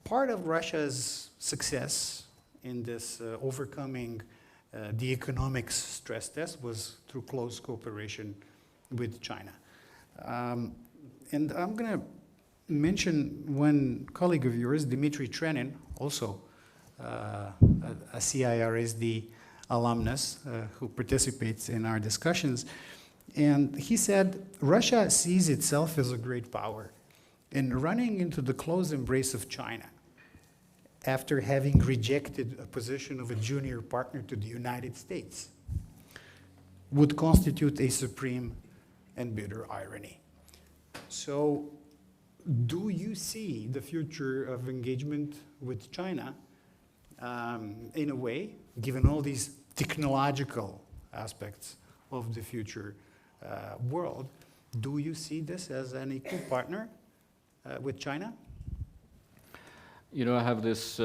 Speaker 1: Part of Russia's success in this overcoming the economics stress test was through close cooperation with China. And I'm going to mention one colleague of yours, Dmitry Trenin, also a CIRSD alumnus who participates in our discussions. And he said, Russia sees itself as a great power, and running into the close embrace of China after having rejected a position of a junior partner to the United States would constitute a supreme and bitter irony. So, do you see the future of engagement with China in a way, given all these technological aspects of the future world, do you see this as an equal partner with China?
Speaker 2: You know, I have this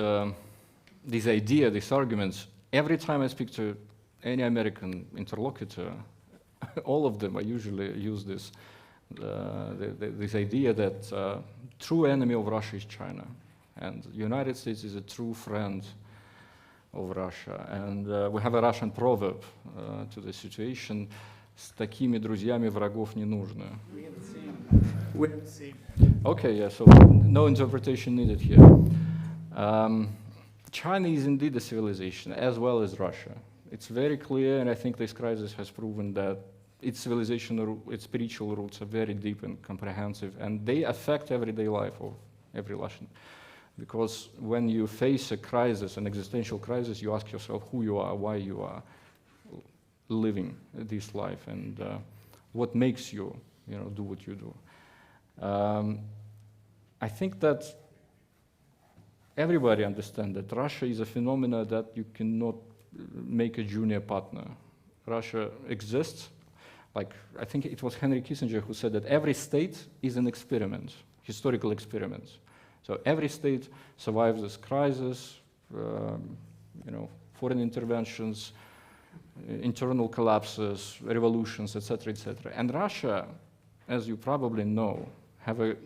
Speaker 2: idea, these arguments. Every time I speak to any American interlocutor, all of them, I usually use this idea that true enemy of Russia is China, and the United States is a true friend of Russia. And we have a Russian proverb to the situation: "С такими друзьями врагов не нужно."
Speaker 1: We have the same.
Speaker 2: Okay, yeah, so no interpretation needed here. China is indeed a civilization, as well as Russia. It's very clear, and I think this crisis has proven that its civilization, its spiritual roots are very deep and comprehensive, and they affect everyday life of every Russian. Because when you face a crisis, an existential crisis, you ask yourself who you are, why you are living this life, and what makes you, do what you do. I think that everybody understands that Russia is a phenomenon that you cannot make a junior partner. Russia exists. Like, I think it was Henry Kissinger who said that every state is an experiment, historical experiment. So every state survives this crisis, foreign interventions, internal collapses, revolutions, etc., etc. And Russia, as you probably know, have a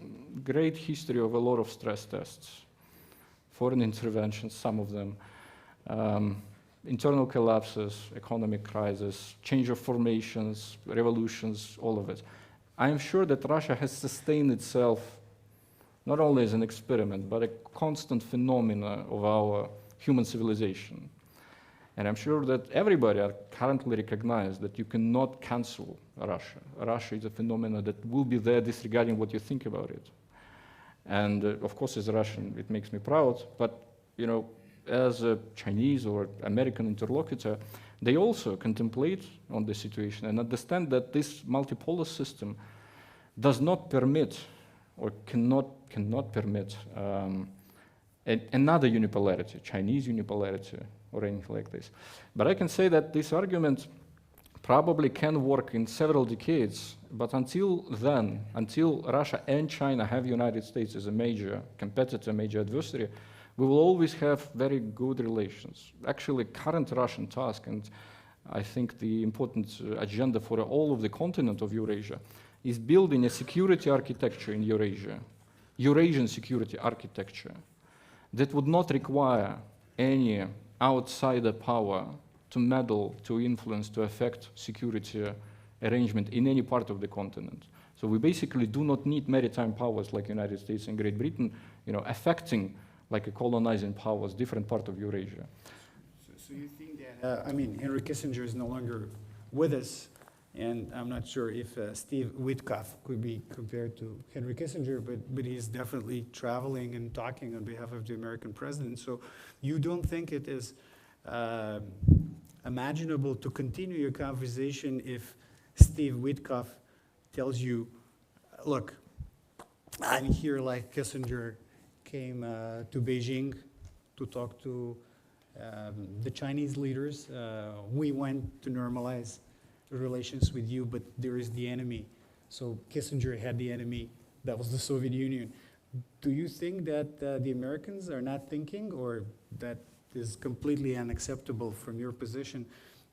Speaker 2: great history of a lot of stress tests, foreign interventions, some of them, internal collapses, economic crisis, change of formations, revolutions, all of it. I am sure that Russia has sustained itself not only as an experiment, but a constant phenomenon of our human civilization. And I'm sure that everybody currently recognizes that you cannot cancel Russia. Russia is a phenomenon that will be there disregarding what you think about it. And of course, as a Russian, it makes me proud, but as a Chinese or American interlocutor, they also contemplate on the situation and understand that this multipolar system does not permit or cannot permit another unipolarity, Chinese unipolarity, or anything like this. But I can say that this argument probably can work in several decades, but until then, until Russia and China have the United States as a major competitor, major adversary, we will always have very good relations. Actually, current Russian task, and I think the important agenda for all of the continent of Eurasia, is building a security architecture in Eurasia, Eurasian security architecture, that would not require any outsider power to meddle, to influence, to affect security arrangement in any part of the continent. So we basically do not need maritime powers like United States and Great Britain, affecting like a colonizing powers, different part of Eurasia.
Speaker 1: So you think that, Henry Kissinger is no longer with us, and I'm not sure if Steve Witkoff could be compared to Henry Kissinger, but he's definitely traveling and talking on behalf of the American president. So you don't think it is imaginable to continue your conversation if Steve Witkoff tells you, look, I'm here like Kissinger came to Beijing to talk to the Chinese leaders. We went to normalize relations with you, but there is the enemy. So Kissinger had the enemy, that was the Soviet Union. Do you think that the Americans are not thinking, or that is completely unacceptable from your position,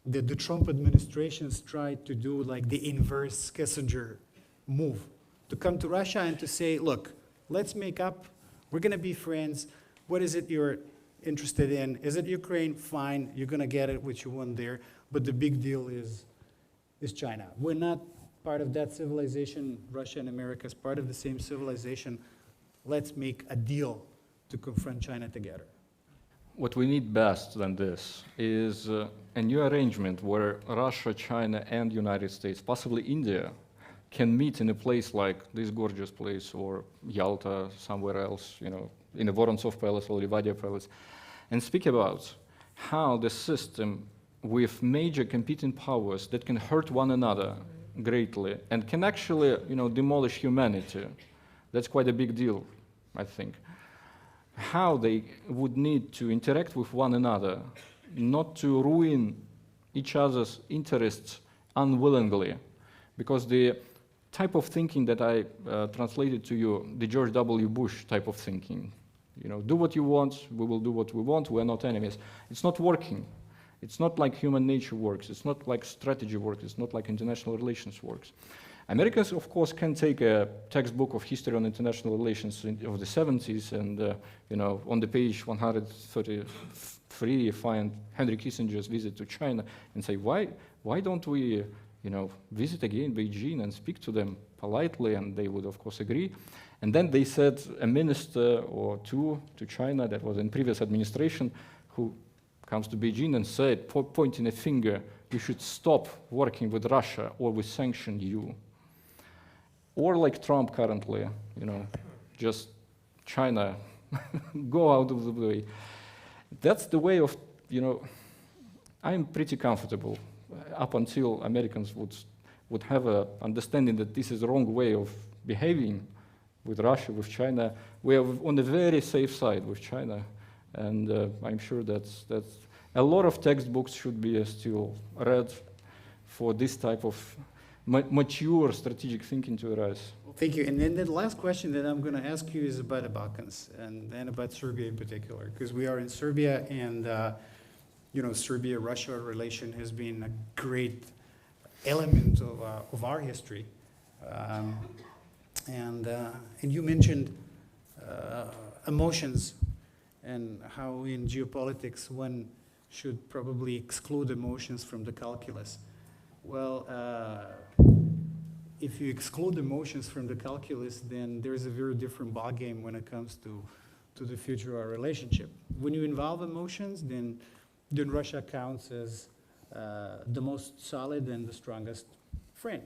Speaker 1: that the Trump administrations tried to do like the inverse Kissinger move, to come to Russia and to say, look, let's make up, we're gonna be friends, what is it you're interested in? Is it Ukraine? Fine, you're gonna get it, what you want there, but the big deal is China. We're not part of that civilization. Russia and America is part of the same civilization. Let's make a deal to confront China together.
Speaker 2: What we need best than this is a new arrangement where Russia, China, and United States, possibly India, can meet in a place like this gorgeous place, or Yalta, somewhere else, in the Vorontsov Palace or Livadia Palace, and speak about how the system with major competing powers that can hurt one another greatly and can actually, demolish humanity. That's quite a big deal, I think. How they would need to interact with one another, not to ruin each other's interests unwillingly, because the type of thinking that I translated to you, the George W. Bush type of thinking, do what you want, we will do what we want, we're not enemies. It's not working. It's not like human nature works. It's not like strategy works. It's not like international relations works. Americans, of course, can take a textbook of history on international relations of the 70s and, on the page 133, find Henry Kissinger's visit to China and say, why don't we, visit again Beijing and speak to them politely? And they would, of course, agree. And then they said a minister or two to China that was in previous administration who comes to Beijing and said, pointing a finger, you should stop working with Russia or we sanction you. Or like Trump currently, just China, go out of the way. That's the way of, I'm pretty comfortable up until Americans would have an understanding that this is the wrong way of behaving with Russia, with China. We are on the very safe side with China. And I'm sure that's a lot of textbooks should be still read for this type of mature strategic thinking to arise.
Speaker 1: Well, thank you. And then the last question that I'm going to ask you is about the Balkans and about Serbia in particular, because we are in Serbia, and Serbia-Russia relation has been a great element of our history. And you mentioned emotions, and how in geopolitics one should probably exclude emotions from the calculus. Well, if you exclude emotions from the calculus, then there's a very different ballgame when it comes to the future of our relationship. When you involve emotions, then Russia counts as the most solid and the strongest friend.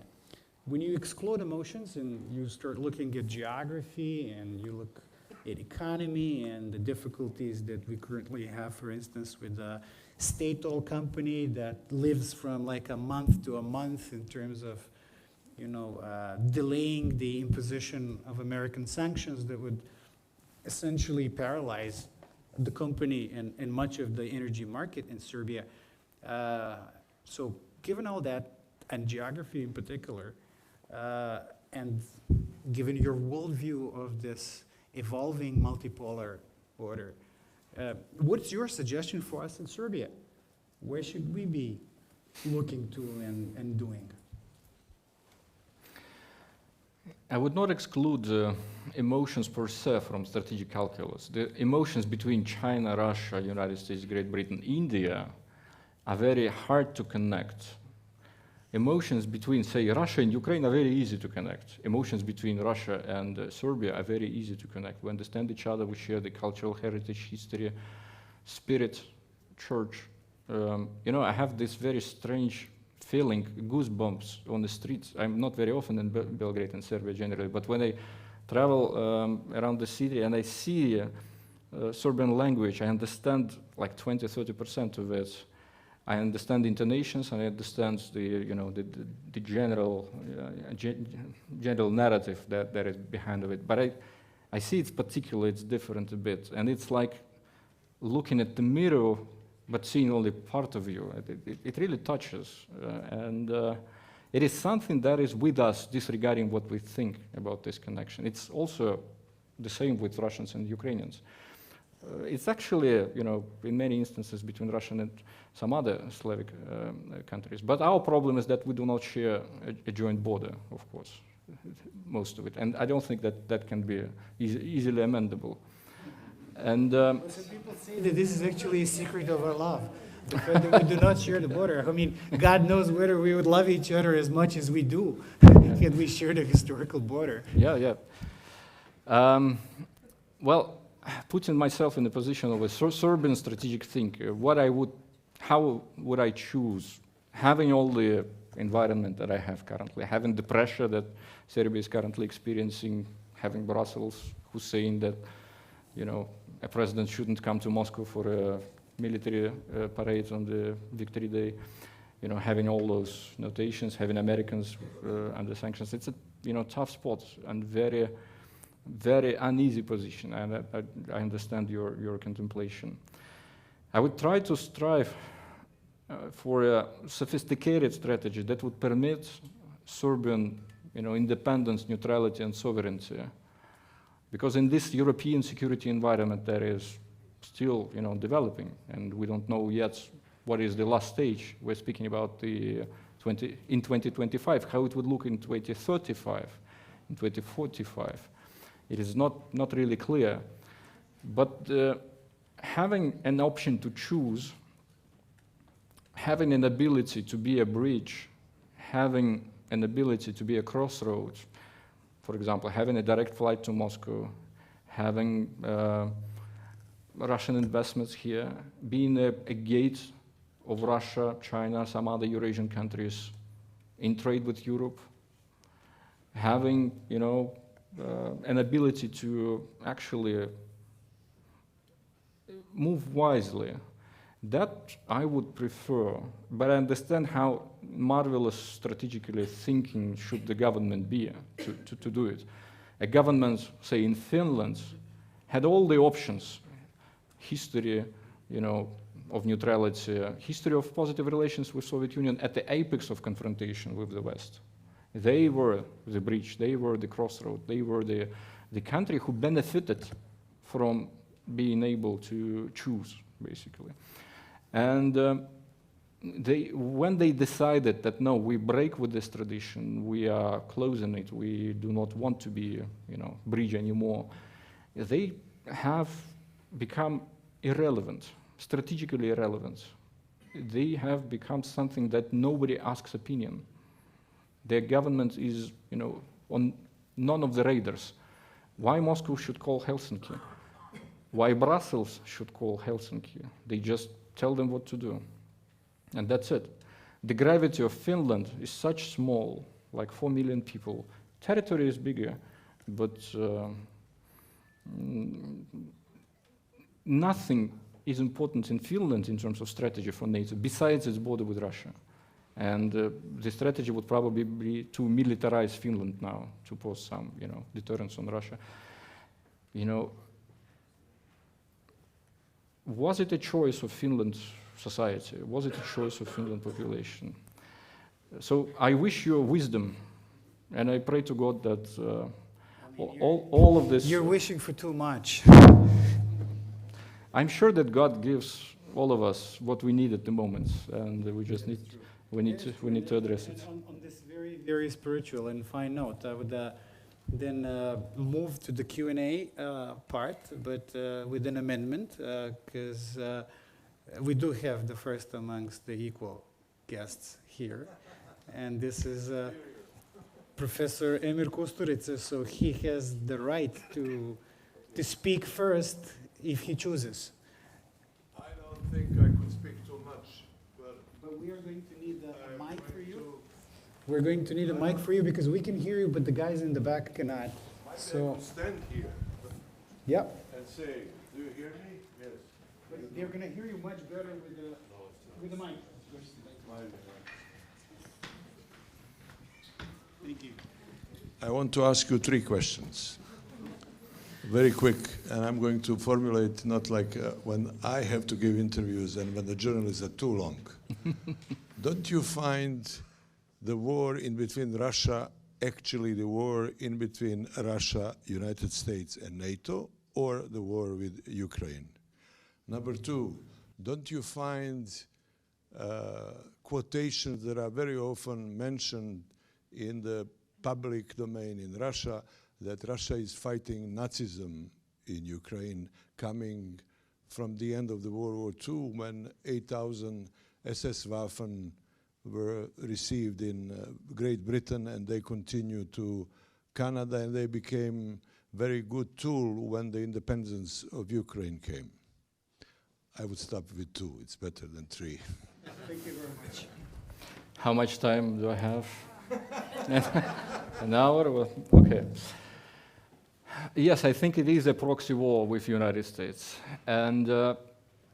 Speaker 1: When you exclude emotions and you start looking at geography and you look at economy and the difficulties that we currently have, for instance, with a state-owned company that lives from like a month to a month in terms of, delaying the imposition of American sanctions that would essentially paralyze the company and much of the energy market in Serbia. So given all that, and geography in particular, and given your worldview of this evolving multipolar order, what's your suggestion for us in Serbia? Where should we be looking to and doing?
Speaker 2: I would not exclude emotions per se from strategic calculus. The emotions between China, Russia, United States, Great Britain, India are very hard to connect. emotions between, say, Russia and Ukraine are very easy to connect. Emotions between Russia and Serbia are very easy to connect. We understand each other, we share the cultural heritage, history, spirit, church. You know, I have this very strange feeling, goosebumps on the streets. I'm not very often in Belgrade and Serbia generally, but when I travel around the city and I see Serbian language, I understand like 20–30% of it. I understand the intonations, and I understand the, you know, the general general narrative that is behind of it. But I see it's particular, it's different a bit, and it's like looking at the mirror, but seeing only part of you. It really touches, and it is something that is with us, disregarding what we think about this connection. It's also the same with Russians and Ukrainians. It's actually, you know, in many instances between Russian and some other Slavic countries. But our problem is that we do not share a joint border, of course, most of it. And I don't think that that can be easily amendable. And
Speaker 1: some people say that this is actually a secret of our love, the fact that we do not share the border. I mean, God knows whether we would love each other as much as we do if we share the historical border.
Speaker 2: Yeah, yeah. Well, putting myself in the position of a Serbian strategic thinker, how would I choose, having all the environment that I have currently, having the pressure that Serbia is currently experiencing, having Brussels who's saying that, you know, a president shouldn't come to Moscow for a military parade on the Victory Day, you know, having all those notations, having Americans under sanctions. It's a, you know, tough spot and very, very uneasy position, and I understand your contemplation. I would try to strive for a sophisticated strategy that would permit Serbian, you know, independence, neutrality, and sovereignty. Because in this European security environment that is still, you know, developing, and we don't know yet what is the last stage. We're speaking about in 2025, how it would look in 2035, in 2045. It is not really clear. But having an option to choose, having an ability to be a bridge, having an ability to be a crossroads, for example, having a direct flight to Moscow, having Russian investments here, being a gate of Russia, China, some other Eurasian countries in trade with Europe, having, you know, an ability to actually move wisely. That I would prefer, but I understand how marvelous strategically thinking should the government be to do it. A government, say in Finland, had all the options, history, you know, of neutrality, history of positive relations with Soviet Union at the apex of confrontation with the West. They were the bridge, they were the crossroad, they were the country who benefited from being able to choose, basically. And when they decided that, no, we break with this tradition, we are closing it, we do not want to be, you know, bridge anymore, they have become irrelevant, strategically irrelevant. They have become something that nobody asks opinion. Their government is, you know, on none of the radars. Why Moscow should call Helsinki? Why Brussels should call Helsinki? They just tell them what to do. And that's it. The gravity of Finland is such small, like 4 million people. Territory is bigger, but nothing is important in Finland in terms of strategy for NATO besides its border with Russia. And the strategy would probably be to militarize Finland now, to pose some, you know, deterrence on Russia. You know, was it a choice of Finland's society? Was it a choice of Finland population? So I wish you wisdom, and I pray to God that all of this...
Speaker 1: You're wishing for too much.
Speaker 2: I'm sure that God gives all of us what we need at the moment, and we just need to address it.
Speaker 1: On this very, very spiritual and fine note, I would then move to the Q&A part, but with an amendment, because we do have the first amongst the equal guests here. And this is Professor Emir Kusturica, so he has the right to speak first if he chooses.
Speaker 3: I don't think I could speak too much,
Speaker 1: but we are going to need a mic for you. We're going to need a mic for you because we can hear you, but the guys in the back cannot.
Speaker 3: So I could stand here
Speaker 1: Yep.
Speaker 3: and say, do you hear me? Yes.
Speaker 1: But they're going to hear you much better with the mic. Thank you.
Speaker 3: I want to ask you 3 questions. Very quick, and I'm going to formulate not like when I have to give interviews and when the journalists are too long. Don't you find the war in between Russia actually the war in between Russia, United States, and NATO, or the war with Ukraine? Number 2, don't you find quotations that are very often mentioned in the public domain in Russia, that Russia is fighting Nazism in Ukraine, coming from the end of the World War II, when 8,000 SS Waffen were received in Great Britain, and they continued to Canada, and they became very good tool when the independence of Ukraine came. I would stop with 2. It's better than 3.
Speaker 1: Thank you very much.
Speaker 2: How much time do I have? An hour? Well, okay. Yes, I think it is a proxy war with the United States. And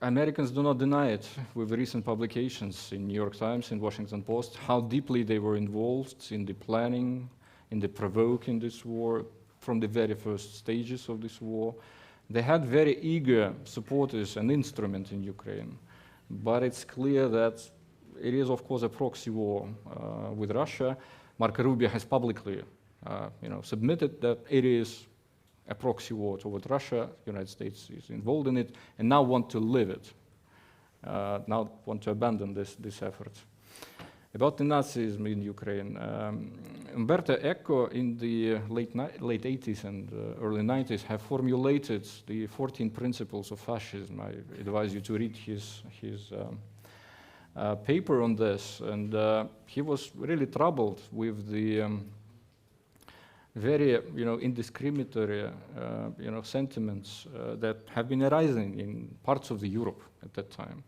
Speaker 2: Americans do not deny it with recent publications in New York Times, in Washington Post, how deeply they were involved in the planning, in the provoking this war from the very first stages of this war. They had very eager supporters and instruments in Ukraine. But it's clear that it is, of course, a proxy war with Russia. Marco Rubio has publicly submitted that it is a proxy war toward Russia. The United States is involved in it and now want to leave it, now want to abandon this effort. About the Nazism in Ukraine, Umberto Eco in the late 80s and early 90s have formulated the 14 principles of fascism. I advise you to read his paper on this, and he was really troubled with the very, indiscriminatory, sentiments that have been arising in parts of the Europe at that time.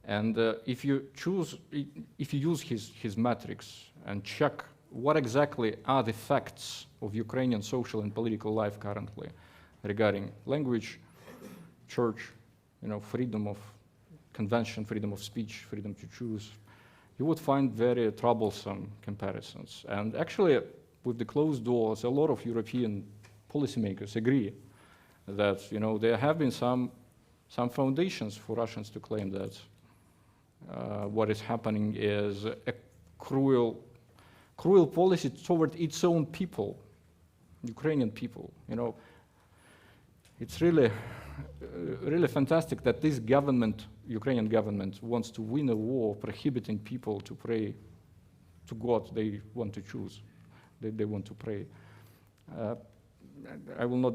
Speaker 2: And if you use his metrics and check what exactly are the facts of Ukrainian social and political life currently regarding language, church, freedom of convention, freedom of speech, freedom to choose, you would find very troublesome comparisons. And actually, with the closed doors, a lot of European policymakers agree that there have been some foundations for Russians to claim that what is happening is a cruel policy toward its own people, Ukrainian people. It's really fantastic that this government, Ukrainian government, wants to win a war prohibiting people to pray to God they want to choose, they want to pray. I will not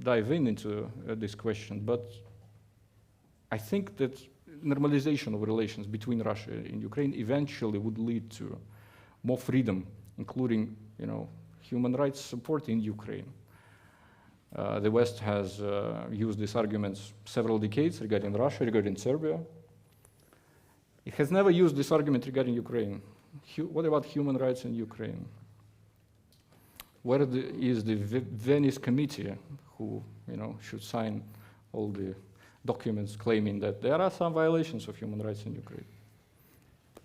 Speaker 2: dive into this question, but I think that normalization of relations between Russia and Ukraine eventually would lead to more freedom, including human rights support in Ukraine. The West has used these arguments several decades regarding Russia, regarding Serbia. It has never used this argument regarding Ukraine. What about human rights in Ukraine? Where is the Venice Committee who should sign all the documents claiming that there are some violations of human rights in Ukraine?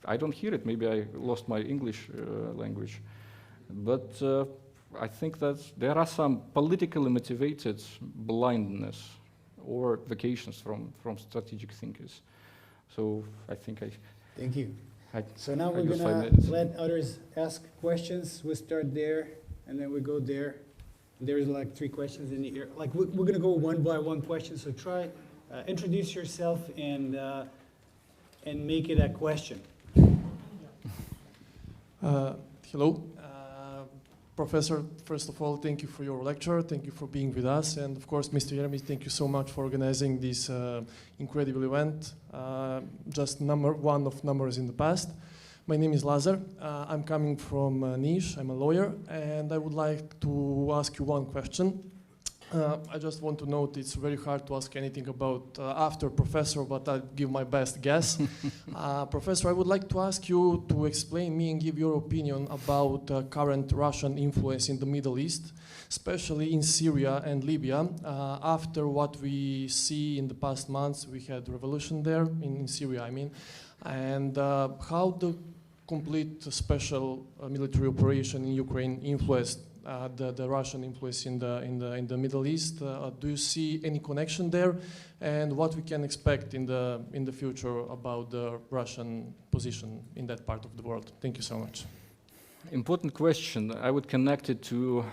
Speaker 2: I don't hear it. Maybe I lost my English language. But I think that there are some politically motivated blindness or vacations from strategic thinkers. So I think
Speaker 1: Thank you. So now we're going to let others ask questions. We'll start there, and then we go there. There's like 3 questions in the air. Like we're going to go one by one question. So try introduce yourself and make it a question.
Speaker 4: Hello. Professor, first of all, thank you for your lecture. Thank you for being with us. And of course, Mr. Jeremić, thank you so much for organizing this incredible event. Just one of numbers in the past. My name is Lazar. I'm coming from Niš. I'm a lawyer, and I would like to ask you one question. I just want to note it's very hard to ask anything about after Professor, but I'll give my best guess. Professor, I would like to ask you to explain me and give your opinion about current Russian influence in the Middle East, especially in Syria and Libya. After what we see in the past months, we had revolution there, in Syria, I mean, and how the complete special military operation in Ukraine influenced the Russian influence in the Middle East. Do you see any connection there, and what we can expect in the future about the Russian position in that part of the world? Thank you so much.
Speaker 2: Important question. I would connect it to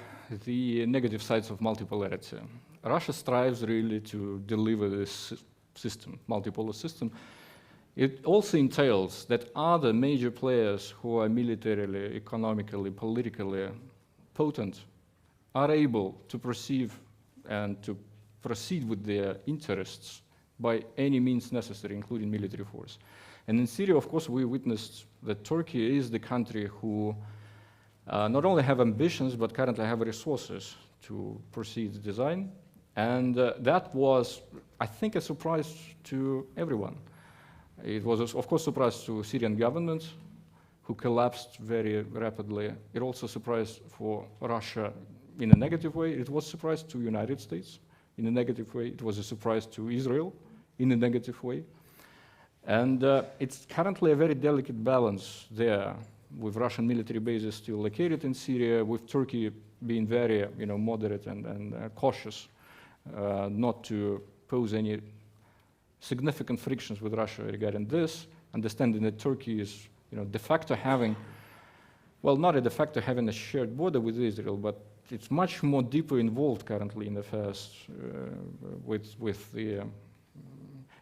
Speaker 2: the negative sides of multipolarity. Russia strives really to deliver this system, multipolar system. It also entails that other major players who are militarily, economically, politically potent are able to perceive and to proceed with their interests by any means necessary, including military force. And in Syria, of course, we witnessed that Turkey is the country who not only have ambitions, but currently have resources to proceed the design. And that was, I think, a surprise to everyone. It was, of course, a surprise to Syrian government, who collapsed very rapidly. It also surprised for Russia in a negative way. It was a surprise to United States in a negative way. It was a surprise to Israel in a negative way. And it's currently a very delicate balance there, with Russian military bases still located in Syria, with Turkey being very moderate and cautious not to pose any significant frictions with Russia regarding this, understanding that Turkey is de facto having, well, not a de facto having a shared border with Israel, but it's much more deeper involved currently in affairs with the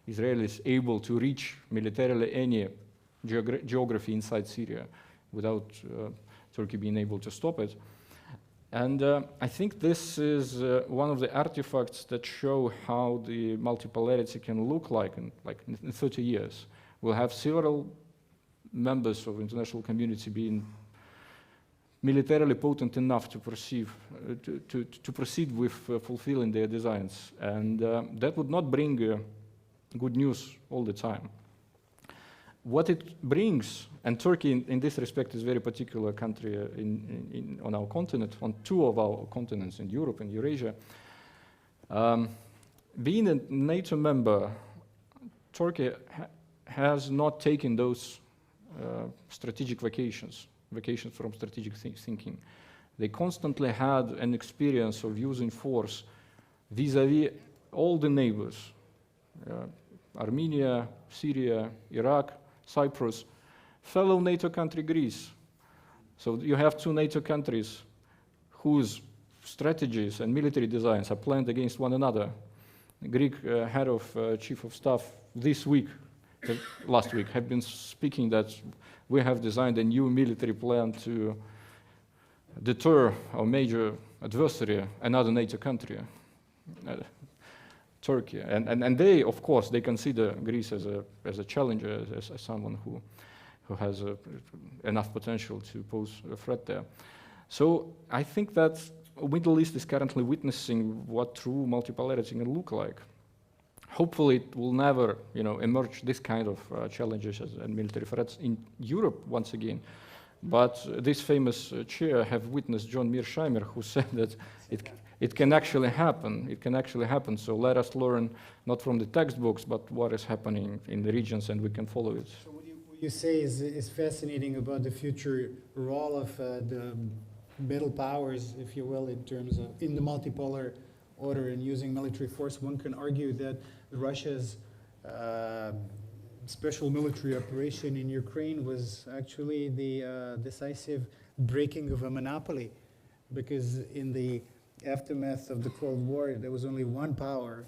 Speaker 2: Israelis able to reach militarily any geography inside Syria without Turkey being able to stop it. And I think this is one of the artifacts that show how the multipolarity can look like in 30 years. We'll have several members of the international community being militarily potent enough to proceed with fulfilling their designs. And that would not bring good news all the time. What it brings, and Turkey in this respect is a very particular country on our continent, on two of our continents, in Europe and Eurasia. Being a NATO member, Turkey has not taken those strategic vacations from strategic thinking. They constantly had an experience of using force vis-à-vis all the neighbors, Armenia, Syria, Iraq, Cyprus, fellow NATO country Greece. So you have two NATO countries whose strategies and military designs are planned against one another. The Greek head of chief of staff last week, have been speaking that we have designed a new military plan to deter our major adversary, another NATO country, Turkey. And they, of course, they consider Greece as a challenger, as someone who has enough potential to pose a threat there. So I think that the Middle East is currently witnessing what true multipolarity can look like. Hopefully, it will never, emerge this kind of challenges and military threats in Europe once again. But this famous chair have witnessed John Mearsheimer, who said that it can actually happen. It can actually happen. So let us learn not from the textbooks, but what is happening in the regions, and we can follow it.
Speaker 1: So what you say is fascinating about the future role of the middle powers, if you will, in the multipolar order and using military force. One can argue that Russia's special military operation in Ukraine was actually the decisive breaking of a monopoly, because in the aftermath of the Cold War, there was only one power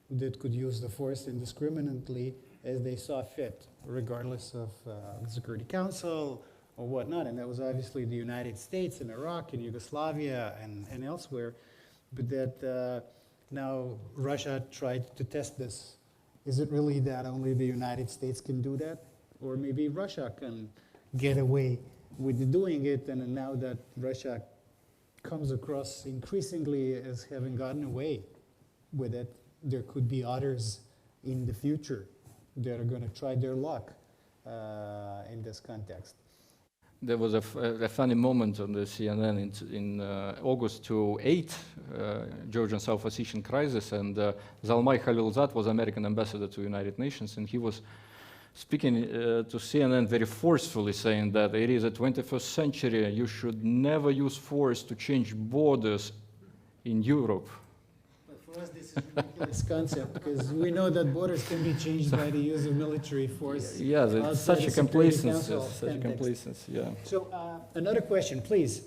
Speaker 1: that could use the force indiscriminately as they saw fit, regardless of the Security Council or whatnot. And that was obviously the United States and Iraq and Yugoslavia and elsewhere. But that now Russia tried to test this. Is it really that only the United States can do that? Or maybe Russia can get away with doing it, and now that Russia comes across increasingly as having gotten away with it, there could be others in the future that are going to try their luck in this context.
Speaker 2: There was a funny moment on the CNN in August 2008, Georgian South Ossetian crisis, and Zalmay Khalilzad was American ambassador to the United Nations, and he was speaking to CNN very forcefully, saying that it is a 21st century, you should never use force to change borders in Europe.
Speaker 1: For us, this is a ridiculous concept, because we know that borders can be changed by the use of military force.
Speaker 2: Yeah, it's such a complacency, yeah.
Speaker 1: So another question, please.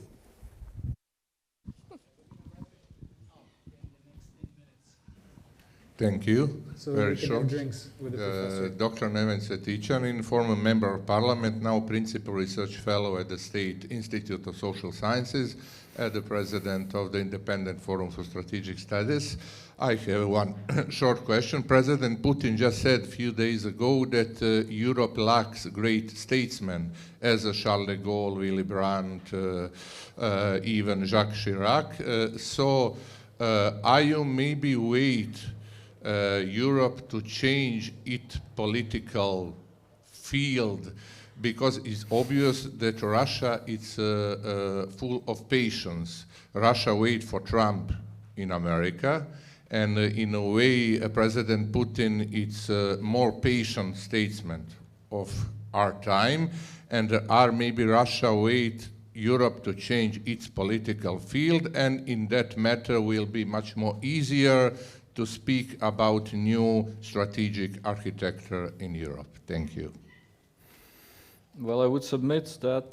Speaker 5: Thank you.
Speaker 1: So
Speaker 5: very
Speaker 1: we can
Speaker 5: short.
Speaker 1: have drinks with the professor.
Speaker 5: Dr. Neven Cvetićanin, former member of parliament, now principal research fellow at the State Institute of Social Sciences, the president of the Independent Forum for Strategic Studies. I have one short question. President Putin just said a few days ago that Europe lacks great statesmen, as Charles de Gaulle, Willy Brandt, even Jacques Chirac. So are you maybe wait Europe to change its political field, because it's obvious that Russia is full of patience. Russia wait for Trump in America, and in a way, President Putin is more patient statesman of our time, and are maybe Russia wait Europe to change its political field, and in that matter will be much more easier to speak about new strategic architecture in Europe. Thank you.
Speaker 2: Well, I would submit that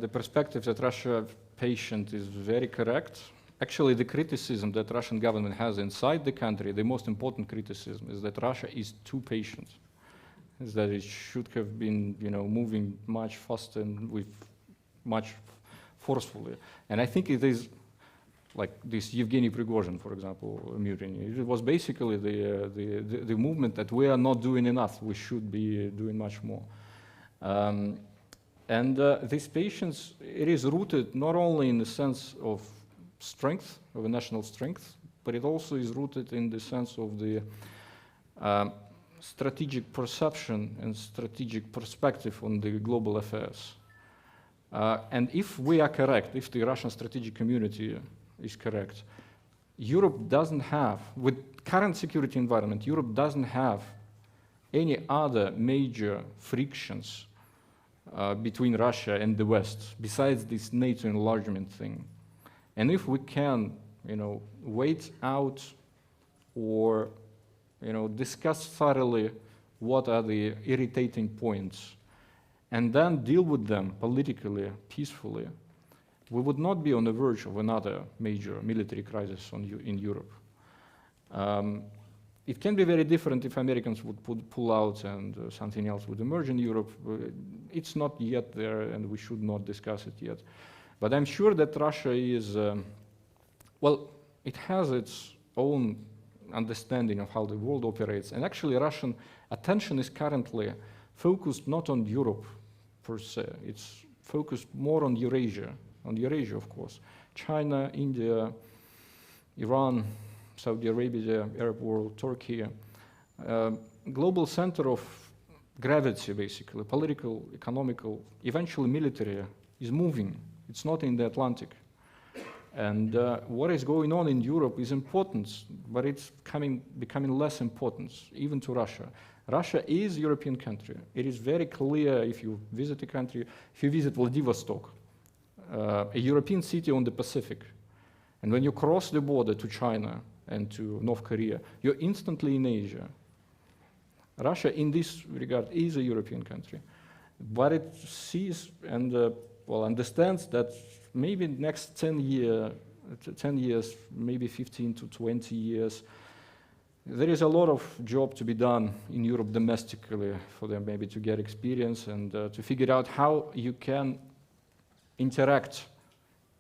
Speaker 2: the perspective that Russia patient is very correct. Actually, the criticism that Russian government has inside the country, the most important criticism is that Russia is too patient. Is that it should have been, moving much faster and with much forcefully. And I think it is like this Yevgeny Prigozhin, for example, mutiny. It was basically the movement that we are not doing enough. We should be doing much more. And this patience, it is rooted not only in the sense of strength, of a national strength, but it also is rooted in the sense of the strategic perception and strategic perspective on the global affairs. And if we are correct, if the Russian strategic community is correct, Europe doesn't have, with current security environment, Europe doesn't have any other major frictions between Russia and the West, besides this NATO enlargement thing. And if we can, wait out or, discuss thoroughly what are the irritating points, and then deal with them politically, peacefully, we would not be on the verge of another major military crisis in Europe. It can be very different if Americans would pull out and something else would emerge in Europe. It's not yet there, and we should not discuss it yet. But I'm sure that Russia is, it has its own understanding of how the world operates. And actually, Russian attention is currently focused not on Europe per se. It's focused more on Eurasia, of course. China, India, Iran, Saudi Arabia, the Arab world, Turkey. Global center of gravity, basically, political, economical, eventually military, is moving. It's not in the Atlantic. And what is going on in Europe is important, but it's becoming less important, even to Russia. Russia is a European country. It is very clear if you visit a country, if you visit Vladivostok, a European city on the Pacific, and when you cross the border to China and to North Korea, you're instantly in Asia. Russia, in this regard, is a European country, but it sees and understands that maybe next 10 years, maybe 15 to 20 years, there is a lot of job to be done in Europe domestically for them maybe to get experience and to figure out how you can interact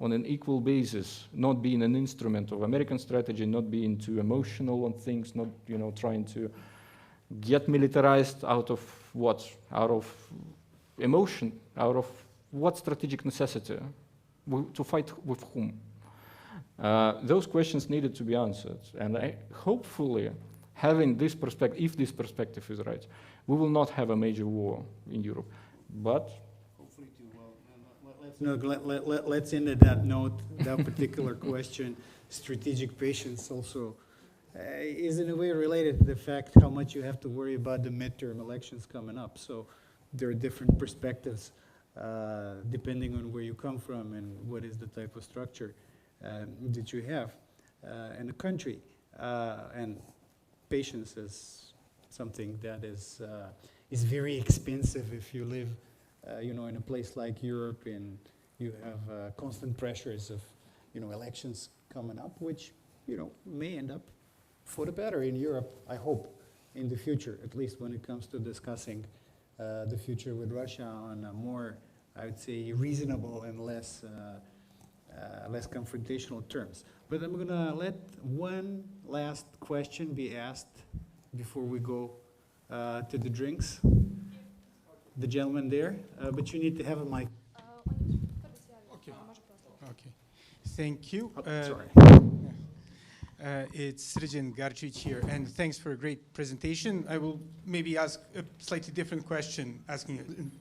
Speaker 2: on an equal basis, not being an instrument of American strategy, not being too emotional on things, not trying to get militarized out of what? Out of emotion, out of what strategic necessity, to fight with whom? Those questions needed to be answered, and hopefully, having this perspective, if this perspective is right, we will not have a major war in Europe. But
Speaker 1: hopefully too. Well, let's end at that note. That particular question, strategic patience, also is in a way related to the fact how much you have to worry about the midterm elections coming up. So there are different perspectives depending on where you come from and what is the type of structure that you have in the country. And patience is something that is very expensive if you live, in a place like Europe, and you have constant pressures of, elections coming up, which, may end up for the better in Europe, I hope, in the future, at least when it comes to discussing the future with Russia on a more, I would say, reasonable and less confrontational terms. But I'm going to let one last question be asked before we go to the drinks. The gentleman there, but you need to have a mic.
Speaker 6: Okay. Okay. Thank you.
Speaker 1: Sorry.
Speaker 6: It's Srđan Garčić here, and thanks for a great presentation. I will maybe ask a slightly different question, asking,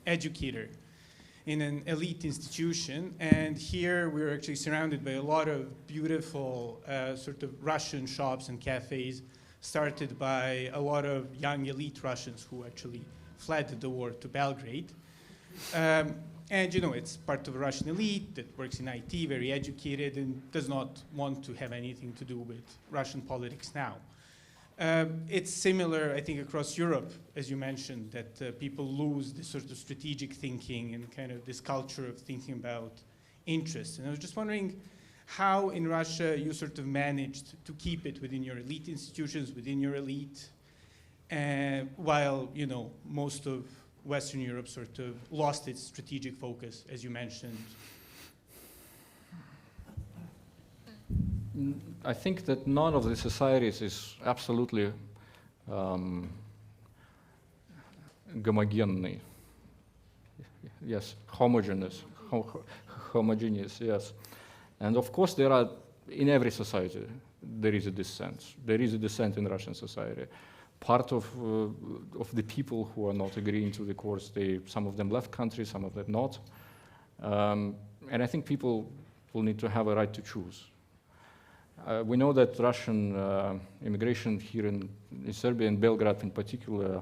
Speaker 6: educator in an elite institution, and here we're actually surrounded by a lot of beautiful sort of Russian shops and cafes, started by a lot of young elite Russians who actually fled the war to Belgrade. And it's part of a Russian elite that works in IT, very educated, and does not want to have anything to do with Russian politics now. It's similar, I think, across Europe, as you mentioned, that people lose this sort of strategic thinking and kind of this culture of thinking about interests. And I was just wondering how in Russia you sort of managed to keep it within your elite institutions, within your elite, while, most of Western Europe sort of lost its strategic focus, as you mentioned.
Speaker 2: I think that none of the societies is absolutely homogeneous. Yes, homogeneous, yes. And of course there are, in every society, there is a dissent. There is a dissent in Russian society. Part of the people who are not agreeing to the course, some of them left country, some of them not. And I think people will need to have a right to choose. We know that Russian immigration here in Serbia, in Belgrade in particular,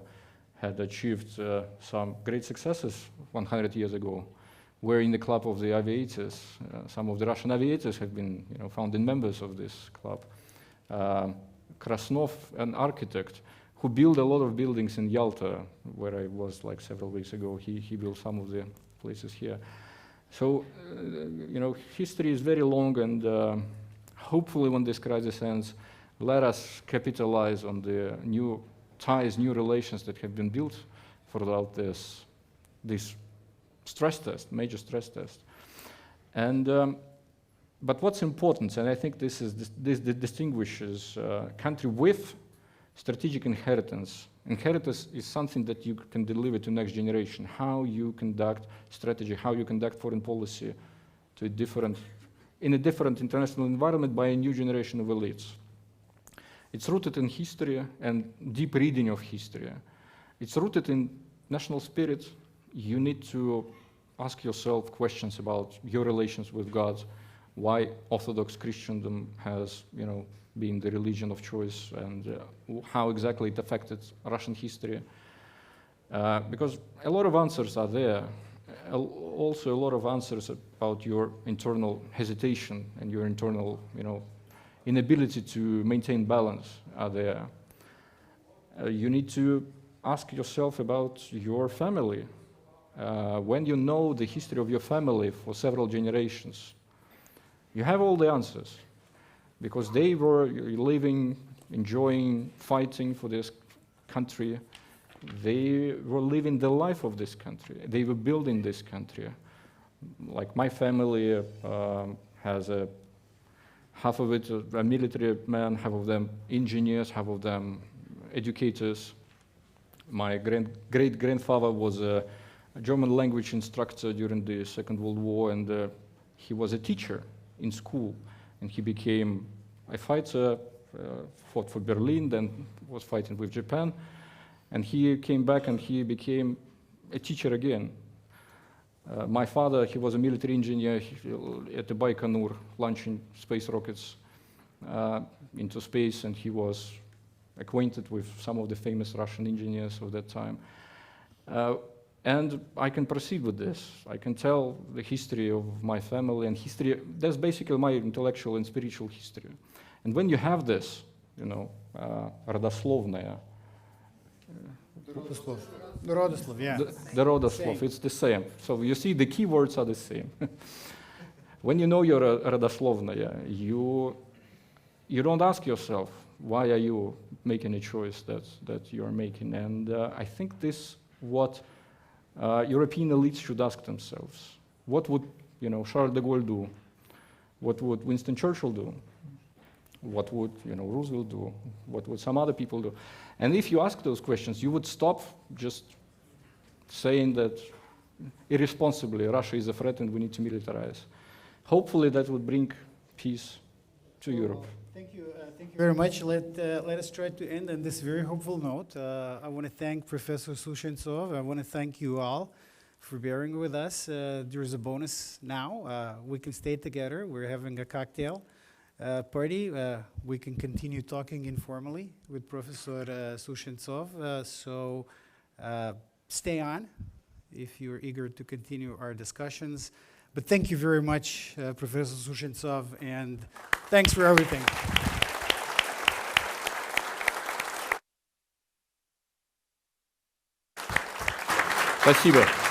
Speaker 2: had achieved some great successes 100 years ago, where in the club of the aviators, some of the Russian aviators have been founding members of this club. Krasnov, an architect, who built a lot of buildings in Yalta, where I was like several weeks ago. He built some of the places here. So, history is very long, and hopefully when this crisis ends, let us capitalize on the new ties, new relations that have been built throughout this stress test, major stress test. And but what's important, and I think this distinguishes country with strategic inheritance. Inheritance is something that you can deliver to next generation. How you conduct strategy, how you conduct foreign policy in a different international environment by a new generation of elites. It's rooted in history and deep reading of history. It's rooted in national spirit. You need to ask yourself questions about your relations with God, why Orthodox Christendom has, been the religion of choice, and how exactly it affected Russian history. Because a lot of answers are there. Also a lot of answers about your internal hesitation and your internal, inability to maintain balance are there. You need to ask yourself about your family. When you know the history of your family for several generations, you have all the answers, because they were living, enjoying, fighting for this country. They were living the life of this country. They were building this country. Like my family has half of it a military men, half of them engineers, half of them educators. My great-grandfather was a German language instructor during the Second World War, and he was a teacher in school. And he became a fighter, fought for Berlin, then was fighting with Japan. And he came back and he became a teacher again. My father, he was a military engineer at the Baikonur, launching space rockets into space, and he was acquainted with some of the famous Russian engineers of that time. And I can proceed with this. I can tell the history of my family and history. That's basically my intellectual and spiritual history. And when you have this, you know, родословная,
Speaker 1: The Rodoslav, yeah.
Speaker 2: the Rodoslav, it's the same. So you see, the keywords are the same. When you know your родословная, you don't ask yourself, why are you making a choice that you are making? And I think this what European elites should ask themselves. What would, you know, Charles de Gaulle do? What would Winston Churchill do? What would, you know, Roosevelt do? What would some other people do? And if you ask those questions, you would stop just saying that irresponsibly Russia is a threat and we need to militarize. Hopefully that would bring peace to Europe.
Speaker 1: Thank you very much. Let us try to end on this very hopeful note. I want to thank Professor Sushentsov. I want to thank you all for bearing with us. There's a bonus now. We can stay together. We're having a cocktail party. We can continue talking informally with Professor Sushentsov. So stay on if you're eager to continue our discussions. But thank you very much, Professor Sushentsov, and thanks for everything.
Speaker 2: Спасибо.